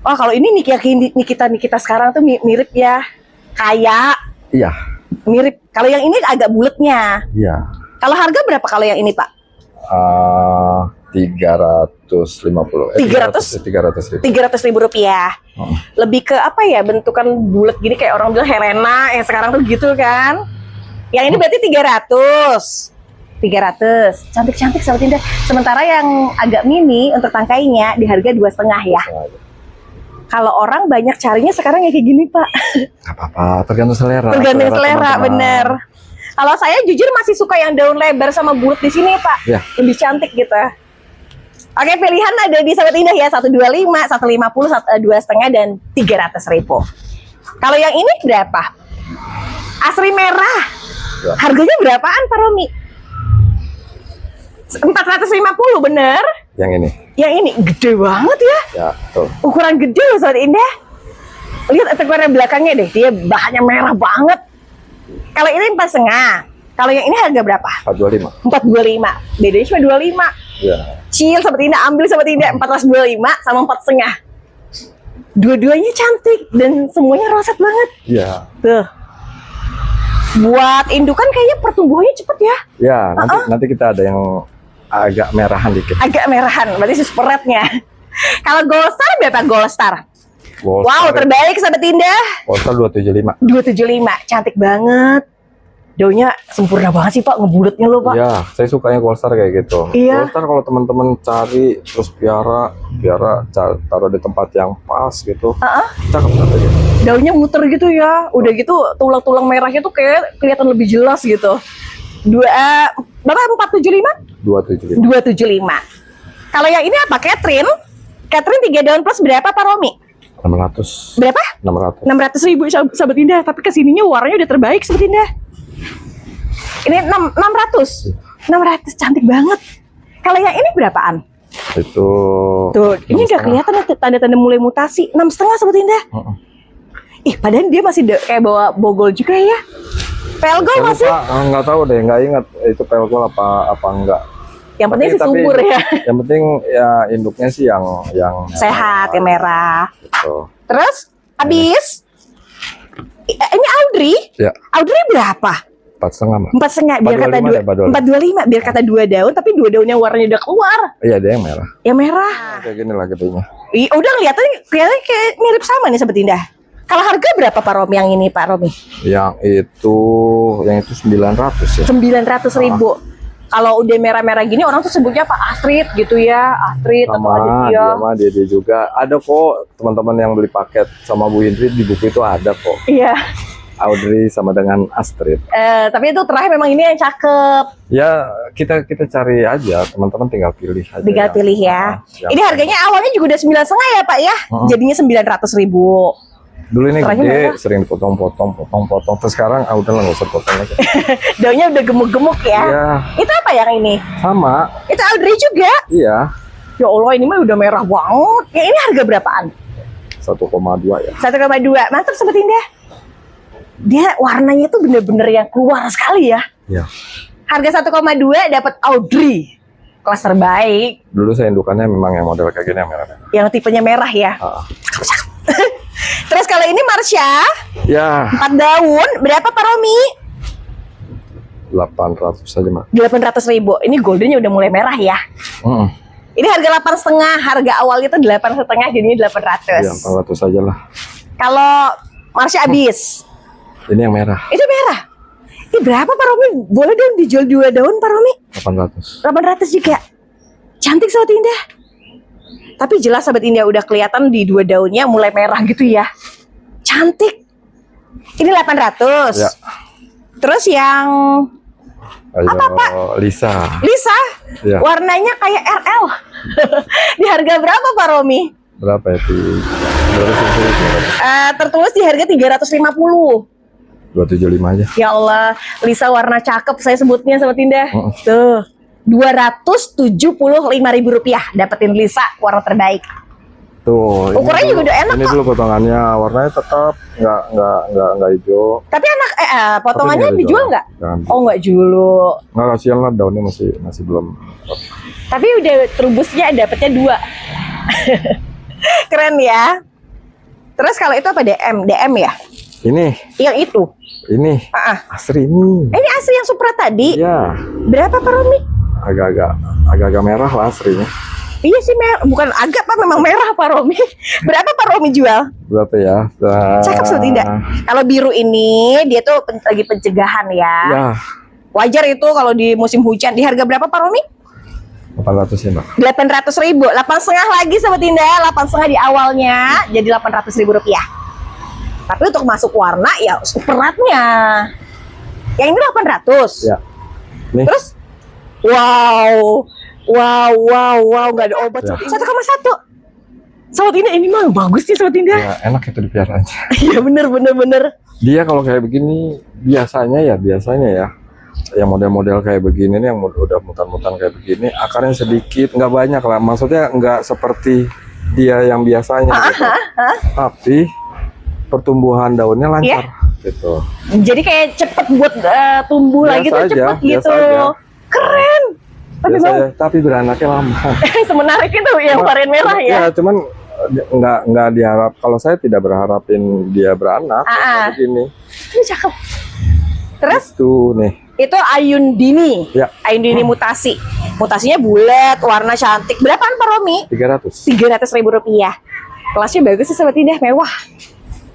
Oh, kalau ini Nikita sekarang tuh mirip ya. Kayak Iya. mirip. Kalau yang ini agak bulatnya. Iya. Kalau harga berapa kalau yang ini Pak? 350. 300 ribu. 300.000 rupiah. Lebih ke apa ya, bentukan bulat gini kayak orang bilang Helena yang sekarang tuh gitu kan. Yang ini berarti 300. Cantik-cantik sahabat Indah. Sementara yang agak mini untuk tangkainya di harga 2,5 ya. Kalau orang banyak carinya sekarang ya kayak gini Pak. Gak apa-apa, tergantung selera. Tergantung selera, teman-teman. bener. Kalau saya jujur masih suka yang daun lebar sama bulat di sini Pak. Ya. Lebih cantik gitu. Oke, pilihan ada di Sahabat Indah ya, 125, 150, 2,5 dan 300.000. Kalau yang ini berapa? Asri merah. Ya. Harganya berapaan Pak Romi? 450 bener? Yang ini. Yang ini gede banget ya. Ya, betul. Ukuran gede loh Sahabat Indah. Lihat ukuran belakangnya deh, dia bahannya merah banget. Kalau ini 4,5. Kalau yang ini harga berapa? 425. 425. Bedanya cuma 25. Ya. Cil Sahabat Indah, ambil Sahabat Indah 425 sama 4,5. Dua-duanya cantik dan semuanya roset banget. Iya. Tuh. Buat indukan kayaknya pertumbuhannya cepet ya. Ya, nanti kita ada yang agak merahan dikit. Agak merahan, berarti super red-nya. Kalau Gold Star berapa Gold Star? Wow, terbaik Sahabat Indah. Polestar 275. 275, cantik banget. Daunnya sempurna banget sih Pak, ngebuletnya loh Pak. Iya, saya sukanya Polestar kayak gitu. Iya. Polestar kalau teman-teman cari terus piara taruh di tempat yang pas gitu. Cakep katanya. Daunnya muter gitu ya. Udah gitu tulang-tulang merahnya tuh kayak kelihatan lebih jelas gitu. Berapa 475? 275. 275. Kalau yang ini apa? Catherine 3 daun plus berapa Pak Romi? 600. Berapa? 600. 600.000 Sahabat Indah. Tapi kesininya warnanya udah terbaik Sahabat Indah. Ini 600. 600 cantik banget. Kalau yang ini berapaan? Itu. Tuh, ini nggak kelihatan ya tanda-tanda mulai mutasi. 6,5 Sahabat Indah. Ih, padahal dia masih kayak bawa bogol juga ya. Pelgol Saya masih. lupa, nggak tahu deh, nggak ingat itu pelgol apa enggak. Yang penting sih Tapi subur ya. Yang penting ya induknya sih yang Sehat, yang merah. Gitu. Terus habis ini Audrey. Ya, Audrey berapa? 4,5 mah. 4,5 biar kata 425 biar kata 2 daun tapi 2 daun yang warnanya udah keluar. Iya, dia yang merah. Yang merah. Kayak gini lah gedenya. Udah kelihatannya kayak mirip sama nih Sahabat Indah. Kalau harga berapa Pak Romi yang ini Pak Romi? Yang itu 900 ya. 900.000. Kalau udah merah-merah gini orang tuh sebutnya Pak Astrid gitu ya. Astrid atau Aditya. Sama dia juga. Ada kok teman-teman yang beli paket sama Bu Indri di buku itu ada kok. Iya. Audrey sama dengan Astrid. Tapi itu terakhir memang ini yang cakep. Ya kita cari aja, teman-teman tinggal pilih aja. Tinggal pilih ya. yang Ini harganya awalnya juga udah 9,5 ya Pak ya. Jadinya 900.000. Dulu ini terakhir gede, berapa? sering dipotong-potong. Terus sekarang udah lah, nggak usah potong aja. Daunnya udah gemuk-gemuk ya. Iya, Itu apa yang ini? sama. Itu Audrey juga. Iya, Ya Allah, ini mah udah merah banget. Yang ini harga berapaan? 1,2 ya. 1,2. Mantap Sobat Indah. Dia warnanya tuh bener-bener yang keluar sekali ya. Iya. Harga 1,2 dapat Audrey. Kelas terbaik. Dulu saya indukannya memang yang model kayak gini yang merah. Yang tipenya merah ya. Terus kalau ini Marsha, Ya, 4 daun, berapa Pak Romi? 800 saja mah. 800.000. Ini goldennya udah mulai merah ya. Ini harga 8,5, harga awalnya itu 8,5, jadinya 800. Iya, 400 saja lah. Kalau Marsha habis, Ini yang merah. itu merah. Ini berapa Pak Romi? Boleh dong dijual 2 daun Pak Romi? 800. 800 juga. Cantik Sobat Indah. Tapi jelas Sobat Indah udah kelihatan di 2 daunnya mulai merah gitu ya. Cantik. Ini 800. Ya. Terus yang Ayo, apa, Pak? Lisa. Lisa, Ya. warnanya kayak RL. Di harga berapa Pak Romi? Berapa ya? 250. Tertulis di harga 350. 275 aja. Ya Allah, Lisa warna cakep saya sebutnya Sobat Indah. Tuh, Rp275.000 dapetin Lisa warna terbaik. Tuh. Ukurannya juga udah enak ini kok. dulu potongannya, warnanya tetap nggak hijau. Tapi potongannya Tapi nggak dijual nggak? Oh nggak dulu. Nggak, kasihan lah, daunnya masih belum. Tapi udah terubusnya dapetnya 2. Keren ya. Terus kalau itu apa DM ya? Ini Yang itu. asri ini. Ini asli yang Supra tadi. Ya, Berapa Pak Romi? agak-agak merah lah asrinya. Iya sih merah, bukan agak Pak, memang merah Pak Romi. Berapa Pak Romi jual? Berapa ya? Cakep Sobat Indah. Kalau biru ini dia tuh lagi pencegahan ya. Ya, Wajar itu kalau di musim hujan. Di harga berapa Pak Romi? 800 ya Mbak. 800.000, 8,5 lagi Sobat Indah, 8,5 di awalnya jadi Rp800.000. Tapi untuk masuk warna ya superlatnya. Yang ini 800. Ya. Nih. Terus wow, nggak ada obat. Ya. 1,1. Sobat Indah ini mah bagus nih Sobat Indah. Ya, enak itu dipelihara aja. Iya bener. Dia kalau kayak begini biasanya ya yang model-model kayak begini nih, yang udah mutan-mutan kayak begini, akarnya sedikit, nggak banyak lah, maksudnya nggak seperti dia yang biasanya gitu. Tapi pertumbuhan daunnya lancar gitu. Jadi kayak cepet buat tumbuh Biasa lagi tuh aja, cepet biasa gitu. aja. Keren. Tapi Biasa aja, tapi beranaknya lama. semenarik itu yang varian merah ya. Ya, cuman nggak diharap, kalau saya tidak berharapin dia beranak kayak begini. Ini cakep. Terus Itu nih. itu Ayundini. Ya. Ayundini mutasi. Mutasinya bulat, warna cantik. Berapaan Pak Romi? 300. Rp300.000. Kelasnya bagus sih Sobat Indah, mewah.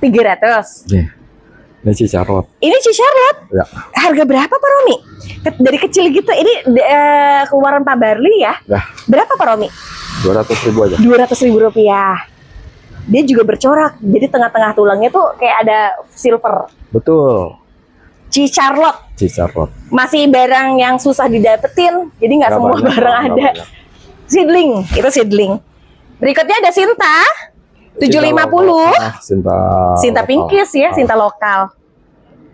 300. Nih. Ini si Charlotte. Ini si Charlotte. Ya. Harga berapa Pak Romi? Dari kecil gitu. Ini keluaran Pak Barli ya. Dah. Berapa Pak Romi? 200.000 aja. Rp200.000. Dia juga bercorak. Jadi tengah-tengah tulangnya tuh kayak ada silver. Betul. Si Charlotte. Si Charlotte. Masih barang yang susah didapetin. Jadi nggak semua banyak, barang nggak ada. banyak. Seedling. Itu seedling. Berikutnya ada Sinta. 750. Sinta Pinkis ya, Sinta lokal.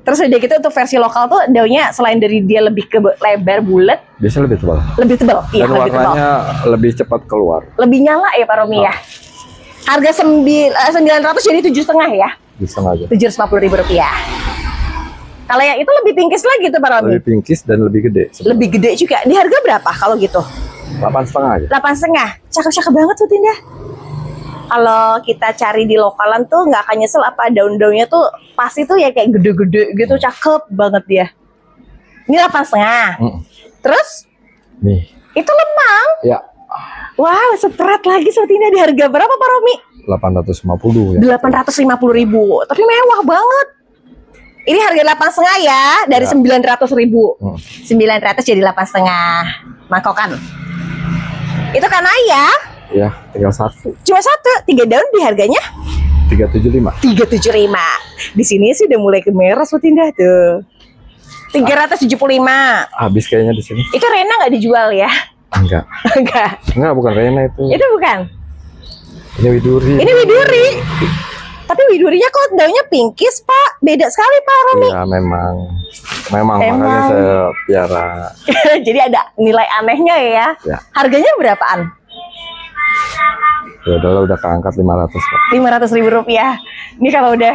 Terus udah gitu untuk versi lokal tuh daunnya selain dari dia lebih ke lebar bulat, Biasanya lebih tebal. lebih tebal. Iya, Dan lebih tebal. warnanya lebih cepat keluar. Lebih nyala ya Pak Romi ya. Harga 900 jadi 7,5 ya. Bisa aja. Rp750.000. Kalau yang itu lebih pinkis lagi tuh Pak Romi. Lebih pinkis dan lebih gede. Lebih gede juga. Di harga berapa kalau gitu? 8,5 aja. 8,5. Cakep-cakep banget tuh Tinda. Kalau kita cari di lokalan tuh nggak akan nyesel apa daun-daunnya tuh pasti tuh ya kayak gede-gede gitu, cakep banget dia. Ini 8,5. Terus Nih. itu lemang. Ya. Wow, seperat lagi Sotina. Di harga berapa Pak Romi? 850 ya. 850.000. Tapi mewah banget. Ini harga 8,5 ya, dari Ya. 900.000. 900 jadi 8,5 mangkokan. Itu kanaya. Ya, tinggal satu. Cuma satu, 3 daun di harganya 375. 375. Di sini sih udah mulai ke merah Sotinda tuh. 375. Habis kayaknya di sini. Itu Rena nggak dijual ya? Enggak. Enggak. Bukan Rena itu. Itu bukan. Ini widuri. Ini widuri. Tapi widurinya kok daunnya pinkis, Pak. Beda sekali, Pak Romi. Ya, memang makanya saya piara. Jadi ada nilai anehnya ya. Ya. Harganya berapaan? Ya udah keangkat 500, Pak. 500.000 rupiah. Ini kalau udah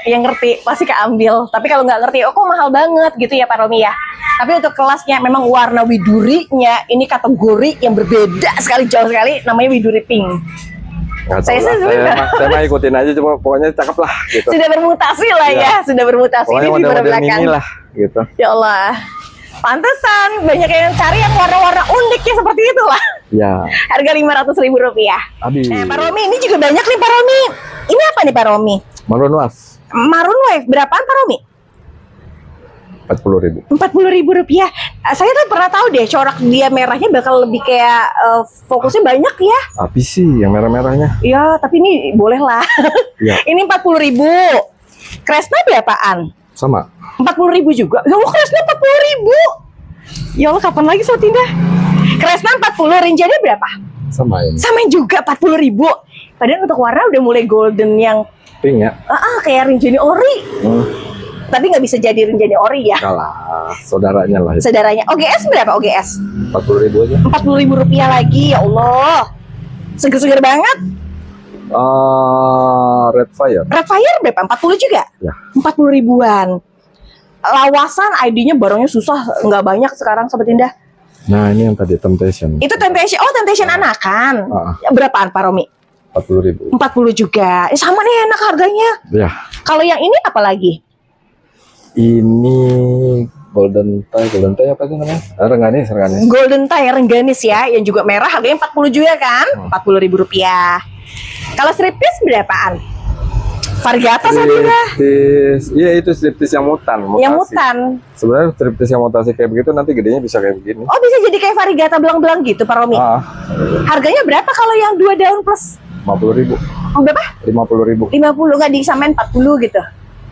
yang ngerti pasti keambil. Tapi kalau nggak ngerti, oh kok mahal banget gitu ya Pak Romi ya. Tapi untuk kelasnya memang warna widurinya ini kategori yang berbeda sekali, jauh sekali. Namanya widuri pink. Nggak tahu lah. Saya mah ikutin aja, cuma pokoknya cakep lah gitu. Sudah bermutasi lah ya, sudah bermutasi. Pokoknya Ini di model-model belakang. mini lah gitu. Ya Allah. Pantesan banyak yang cari yang warna-warna unik ya seperti itulah. Ya. Harga 500.000 rupiah. Habis. Pak Romi, ini juga banyak nih Pak Romi. Ini apa nih Pak Romi? Maroon Was. Maroon Wave, berapaan Pak Romi? 40.000. 40.000 rupiah. Saya tuh pernah tahu deh corak dia merahnya bakal lebih kayak fokusnya banyak ya. Tapi sih yang merah-merahnya. Ya, tapi ini boleh lah. Ya. Ini 40.000. Kresna berapaan? Sama. 40.000 juga. Ya Allah, Kresna 40.000. Ya Allah, kapan lagi Sotinda? Kresna 40, rinjanya berapa? Sama ini. Sama juga 40.000. Padahal untuk warna udah mulai golden yang Pink ya. kayak rinjani ori. Tapi nggak bisa jadi Rinjani ori ya. Kalah saudaranya lah. Saudaranya. OGS berapa OGS? 40.000 aja. Rp40.000 lagi, ya Allah. Seger-seger banget. Red Fire. Red Fire berapa? 40 juga? Ya. 40 ribuan. Lawasan ID-nya barangnya susah, nggak banyak sekarang Sobat Indah. Nah ini yang tadi Temptation. Itu Temptation, oh Temptation anakan. Ya, berapaan Pak Romi? 40.000. 40 juga. Sama nih enak harganya. Ya. Kalau yang ini apa lagi? Ini Golden Tie apa itu namanya? Rengganis. Golden Tie Rengganis ya, yang juga merah harganya 40 juga kan? Rp40.000. Kalau striptease berapaan? Varigata saya juga. Iya itu striptease yang mutan. Mutasi. Yang mutan. Sebenarnya striptease yang mutasi kayak begitu nanti gedenya bisa kayak begini. Oh bisa jadi kayak varigata belang-belang gitu Pak Romi? Harganya berapa kalau yang 2 daun plus? 50.000. Oh, berapa? 50.000. 50 nggak disamain 40 gitu?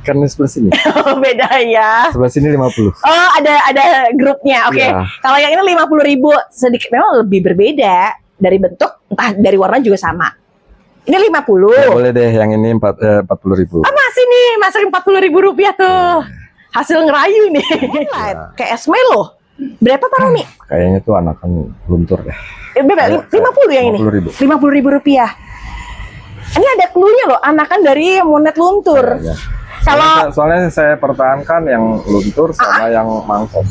Kan sebelah sini. Oh, beda ya. Sebelah sini 50. Oh ada grupnya, oke. Ya. Kalau yang ini 50.000 sedikit memang lebih berbeda dari bentuk, entah dari warna juga sama. Ini 50. Ya, boleh deh yang ini 40.000. Ah masih nih, masukin Rp40.000 tuh. Hasil ngerayu nih. Kayak Esme loh. Berapa Pak Romi? Kayaknya tuh anakan luntur deh. Berapa? 50 yang ini? 50.000. Rp50.000. Ini ada cluenya loh, anakan dari monet luntur. Ya. Kalau Soalnya saya pertahankan yang luntur sama yang mangkok.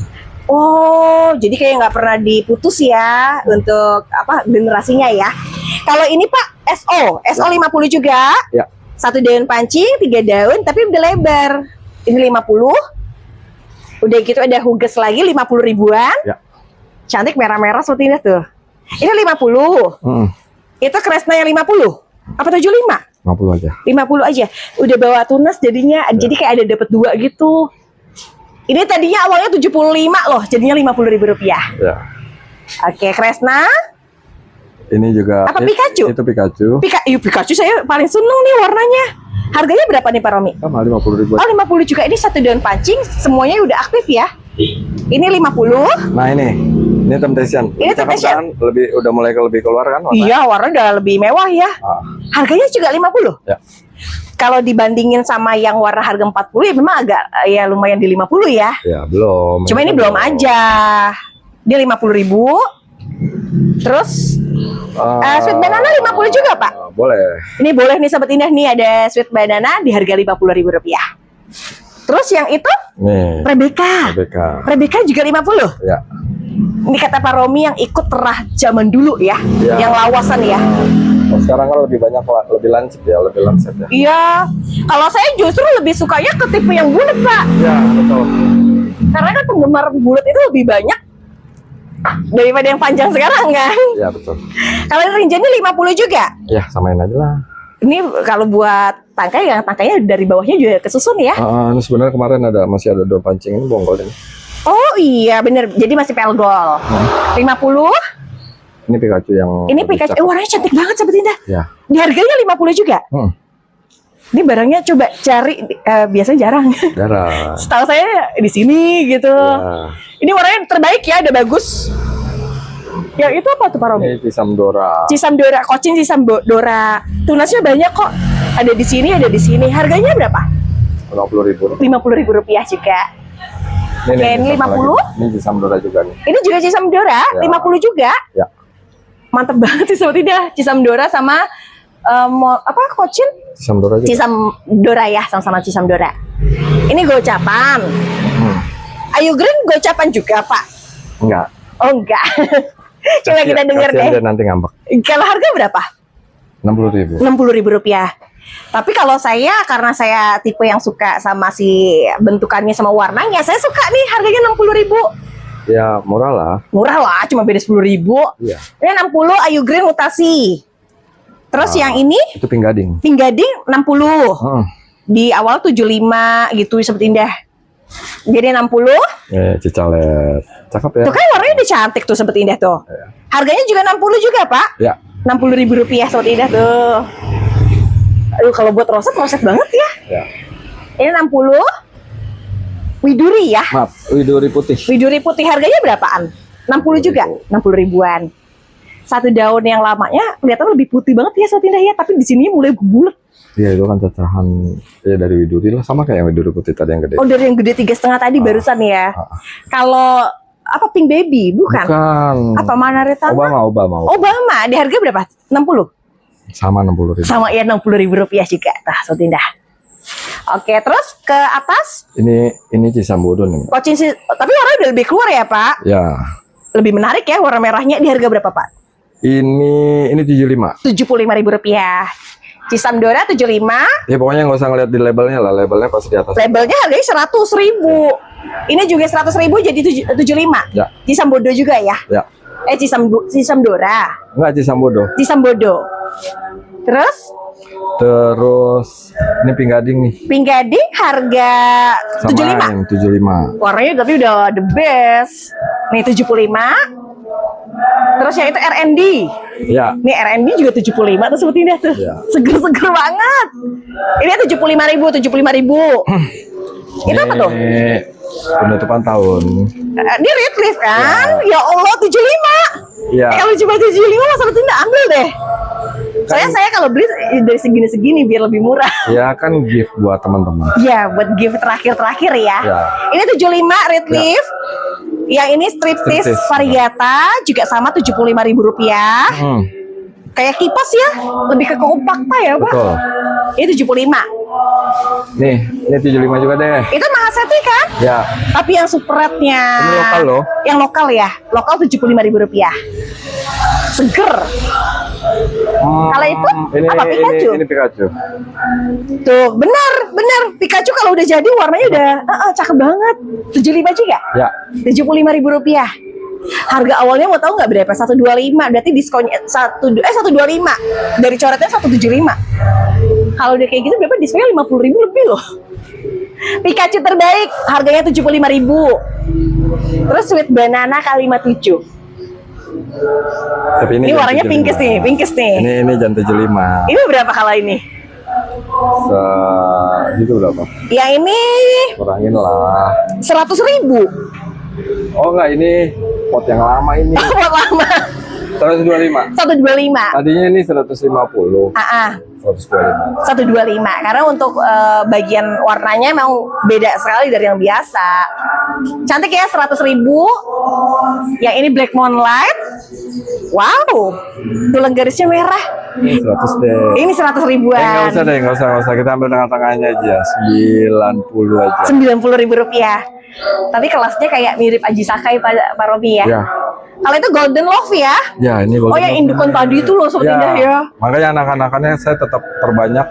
oh, jadi kayak nggak pernah diputus ya untuk apa generasinya ya. Kalau ini Pak SO 50 juga. Ya. 1 daun pancing, 3 daun tapi udah lebar. Ini 50. Udah gitu ada huges lagi 50 ribuan. Ya. Cantik merah-merah seperti ini tuh. Ini 50. Itu Kresna yang 50. Apa 75? 50 aja. 50 aja. Udah bawa tunas jadinya jadi kayak ada dapat 2 gitu. Ini tadinya awalnya 75 loh, jadinya Rp50.000. Ya. Oke, Kresna. Ini juga Apa Pikachu? Itu Pikachu. Pikachu saya paling seneng nih warnanya. Harganya berapa nih Pak Romi? Sama 50.000. Oh 50 juga. Ini 1 daun pancing, semuanya udah aktif ya. Ini 50. Nah ini Temptation. Ini Temptation. Kan udah mulai lebih keluar kan warna? Iya, warna udah lebih mewah ya. Harganya juga 50. Ya. Kalau dibandingin sama yang warna harga 40 ya memang agak ya lumayan di 50 ya. Ya belum. Cuma ini belum aja. Dia 50.000. Terus sweet banana 50 juga Pak. Boleh. Ini boleh nih Sobat Indah, nih ada sweet banana di harga Rp50.000. Terus yang itu Nih. Rebecca juga 50. Ya. Ini kata Pak Romi yang ikut terah zaman dulu ya, Ya. yang lawasan ya. Oh, sekarang kan lebih banyak lebih lancip ya. Iya. Kalau saya justru lebih sukanya ke tipe yang bulat Pak. Ya betul. Karena kan penggemar bulat itu lebih banyak daripada yang panjang sekarang kan. Ya betul. Kalau Rinjani 50 juga. Ya samain aja lah. Ini kalau buat tangkai, yang tangkainya dari bawahnya juga kesusun ya. Ini sebenarnya kemarin masih ada daun pancing ini bonggol ini. Oh iya bener, jadi masih pelgol. 50. Ini Pikachu yang Ini Pikachu, warnanya cantik banget Sobat Indah. Ya. Di harganya 50 juga. Ini barangnya coba cari, biasanya jarang. Darah. Setahu saya di sini gitu. Ya. Ini warnanya terbaik ya, ada bagus. Yang itu apa tuh Pak Romi? Ini Cisamdora. Cisamdora, Kocin Cisamdora. Tunasnya banyak kok. Ada di sini, ada di sini. Harganya berapa? 50.000. Rp50.000 juga. Ini 50. Ini Cisamdora juga nih. Ini juga Cisamdora, Ya. 50 juga. Ya. Mantep banget sih Sobat Indah. Cisamdora sama Kocin? Cisamdora juga. Cisamdora ya, sama-sama Cisamdora. Ini gocapan. Ayu Green gocapan juga Pak? Enggak. Oh enggak. Coba kita dengar Kasian deh. dia nanti ngambek. Kalau harga berapa? 60.000. Rp60.000. Tapi kalau saya, karena saya tipe yang suka sama si bentukannya sama warnanya, saya suka nih harganya 60.000. Ya murah lah. Murah lah, cuma beda 10.000. Iya. Ini 60 Ayu Green mutasi. Terus yang ini Itu Pink Gading. Pink Gading 60. Di awal 75 gitu Sobat Indah. Jadi 60. Cicalet. Cakep ya. Tuh kan warnanya udah cantik tuh Sobat Indah tuh. Ya. Harganya juga 60 juga Pak. Ya. Rp60.000 Sobat Indah tuh. Aduh kalau buat roset banget ya. Ya. Ini 60. Widuri ya. Maaf, Widuri putih. Widuri putih harganya berapaan? 60 juga, 60 ribuan. Satu daun yang lamanya kelihatan lebih putih banget ya Sobat Indah ya, tapi di sini mulai bulat. Iya itu kan cacahan ya dari Widuri lah, sama kayak yang Widuri putih tadi yang gede. Oh dari yang gede 3,5 tadi barusan ya. Kalau apa Pink Baby bukan? Bukan. Apa Manaretama? Obama. Obama di harga berapa? 60? Sama 60.000. Sama ya 60.000 rupiah juga. Nah, Sobat Indah. Oke, terus ke atas? Ini Cisambodo nih. Tapi warnanya udah lebih keluar ya Pak? Ya. Lebih menarik ya warna merahnya. Di harga berapa Pak? Ini 75. 75.000 rupiah. Cisamdora 75. Ya pokoknya nggak usah ngeliat di labelnya lah, labelnya pas di atas. Labelnya harganya 100.000. Ini juga 100.000 jadi 75. Ya. Cisambodo juga ya? Ya. Cisamdora. Enggak Cisambodo. Cisambodo. Terus ini Pink Gading nih. Pink Gading harga 75. 75. Warnanya tapi udah the best. Nih 75. Terus yang itu R&D. Ya. Nih R&D juga 75 tuh Sobat Indah tuh. Ya. Seger-seger banget. Ini 75.000. Itu apa tuh? Ini penutupan tahun. Ini Red Leaf kan? Ya Allah 75. Ya. Kalau cuma 75 masa Sobat Indah ambil deh. Soalnya saya kalau beli dari segini-segini biar lebih murah. Ya kan gift buat teman-teman. Ya buat gift terakhir ya. Ya. Ini 75 Red Leaf. Yang ini striptease variata juga sama 75.000 rupiah. Kayak kipas ya, lebih ke kompakta ya Pak. Betul. Ini 75. Nih, ini 75 juga deh. Itu Mahaseti kan? Ya. Tapi yang superetnya. Ini lokal loh. Yang lokal ya, lokal 75.000 rupiah. Seger. Kalau itu apa Pikachu? Ini Pikachu. Tuh, benar. Pikachu kalau udah jadi warnanya udah cakep banget. 75 juga? Ya. 75.000 rupiah. Harga awalnya mau tahu nggak berapa? 125. Berarti diskonnya 125. Dari coretnya 175. Kalau udah kayak gitu berapa diskonnya 50.000 lebih loh. Pikachu terbaik harganya 75.000. Terus sweet banana K57. Tapi ini warnanya pinkes nih. Ini jam 75. Ini berapa kalau ini? Itu berapa? Yang ini kurangin lah. 100.000. Oh enggak, ini pot yang lama ini. Pot lama. 125. 125. Tadinya ini 150. 125. Karena untuk bagian warnanya memang beda sekali dari yang biasa. Cantik ya, 100.000. Yang ini Black Moonlight. Wow, tulang garisnya merah. Ini 100 deh. Ini 100 ribuan. Nggak usah. Kita ambil tengah-tengahnya aja. 90 aja. 90.000 rupiah. Tapi kelasnya kayak mirip Aji Sakai Pak Robi ya. Ya. Kalau itu Golden Love ya? Ya, ini Golden Love. Yang indukan tadi itu loh Sobat Indah ya. Makanya anak-anakannya saya tetap perbanyak.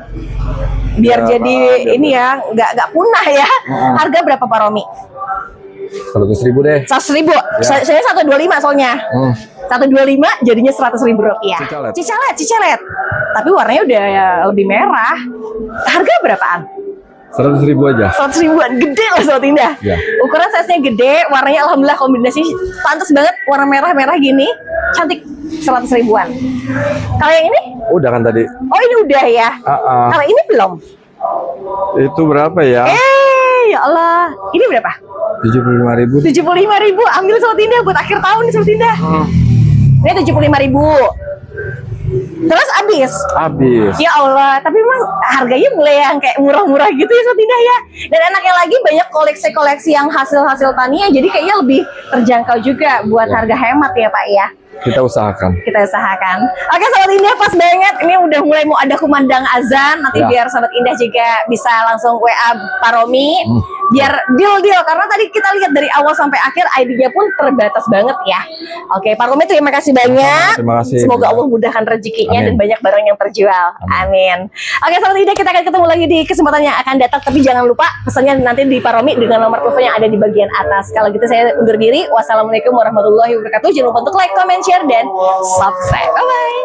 Biar jadi ini ya, nggak punah ya. Harga berapa Pak Romi? 100.000 deh. 100.000. Ya. Saya 125 soalnya. 125 jadinya 100.000 rupiah. Cicalet. Tapi warnanya udah lebih merah. Harga berapaan? 100.000 aja. 100.000-an, gede loh Sobat Indah. Ya. Ukuran size-nya gede, warnanya alhamdulillah kombinasi pantas banget, warna merah-merah gini, cantik. 100.000-an. Kalau yang ini? Udah kan tadi. Oh ini udah ya. Kalau ini belum. Itu berapa ya? Ya Allah, ini berapa? 75.000. 75.000, ambil Sobat Indah buat akhir tahun nih Sobat Indah. Ini 75.000. Terus habis. Ya Allah, tapi memang harganya mulai yang kayak murah-murah gitu ya Sobat Indah ya. Dan enaknya lagi banyak koleksi-koleksi yang hasil-hasil tani, jadi kayaknya lebih terjangkau juga buat harga hemat ya Pak ya. Kita usahakan. Oke Sobat Indah, pas banget. Ini udah mulai mau ada kumandang azan. Nanti biar Sobat Indah juga bisa langsung WA Pak Romi. Biar deal. Karena tadi kita lihat dari awal sampai akhir ID-nya pun terbatas banget ya. Oke Pak Romi, terima kasih banyak. Terima kasih. Semoga Allah mudahkan rezekinya dan banyak barang yang terjual. Amin. Oke Sobat Indah, kita akan ketemu lagi di kesempatan yang akan datang. Tapi jangan lupa pesannya nanti di Pak Romi dengan nomor telepon yang ada di bagian atas. Kalau gitu saya undur diri. Wassalamualaikum warahmatullahi wabarakatuh. Jangan lupa untuk like, comment, share, dan subscribe. Bye-bye.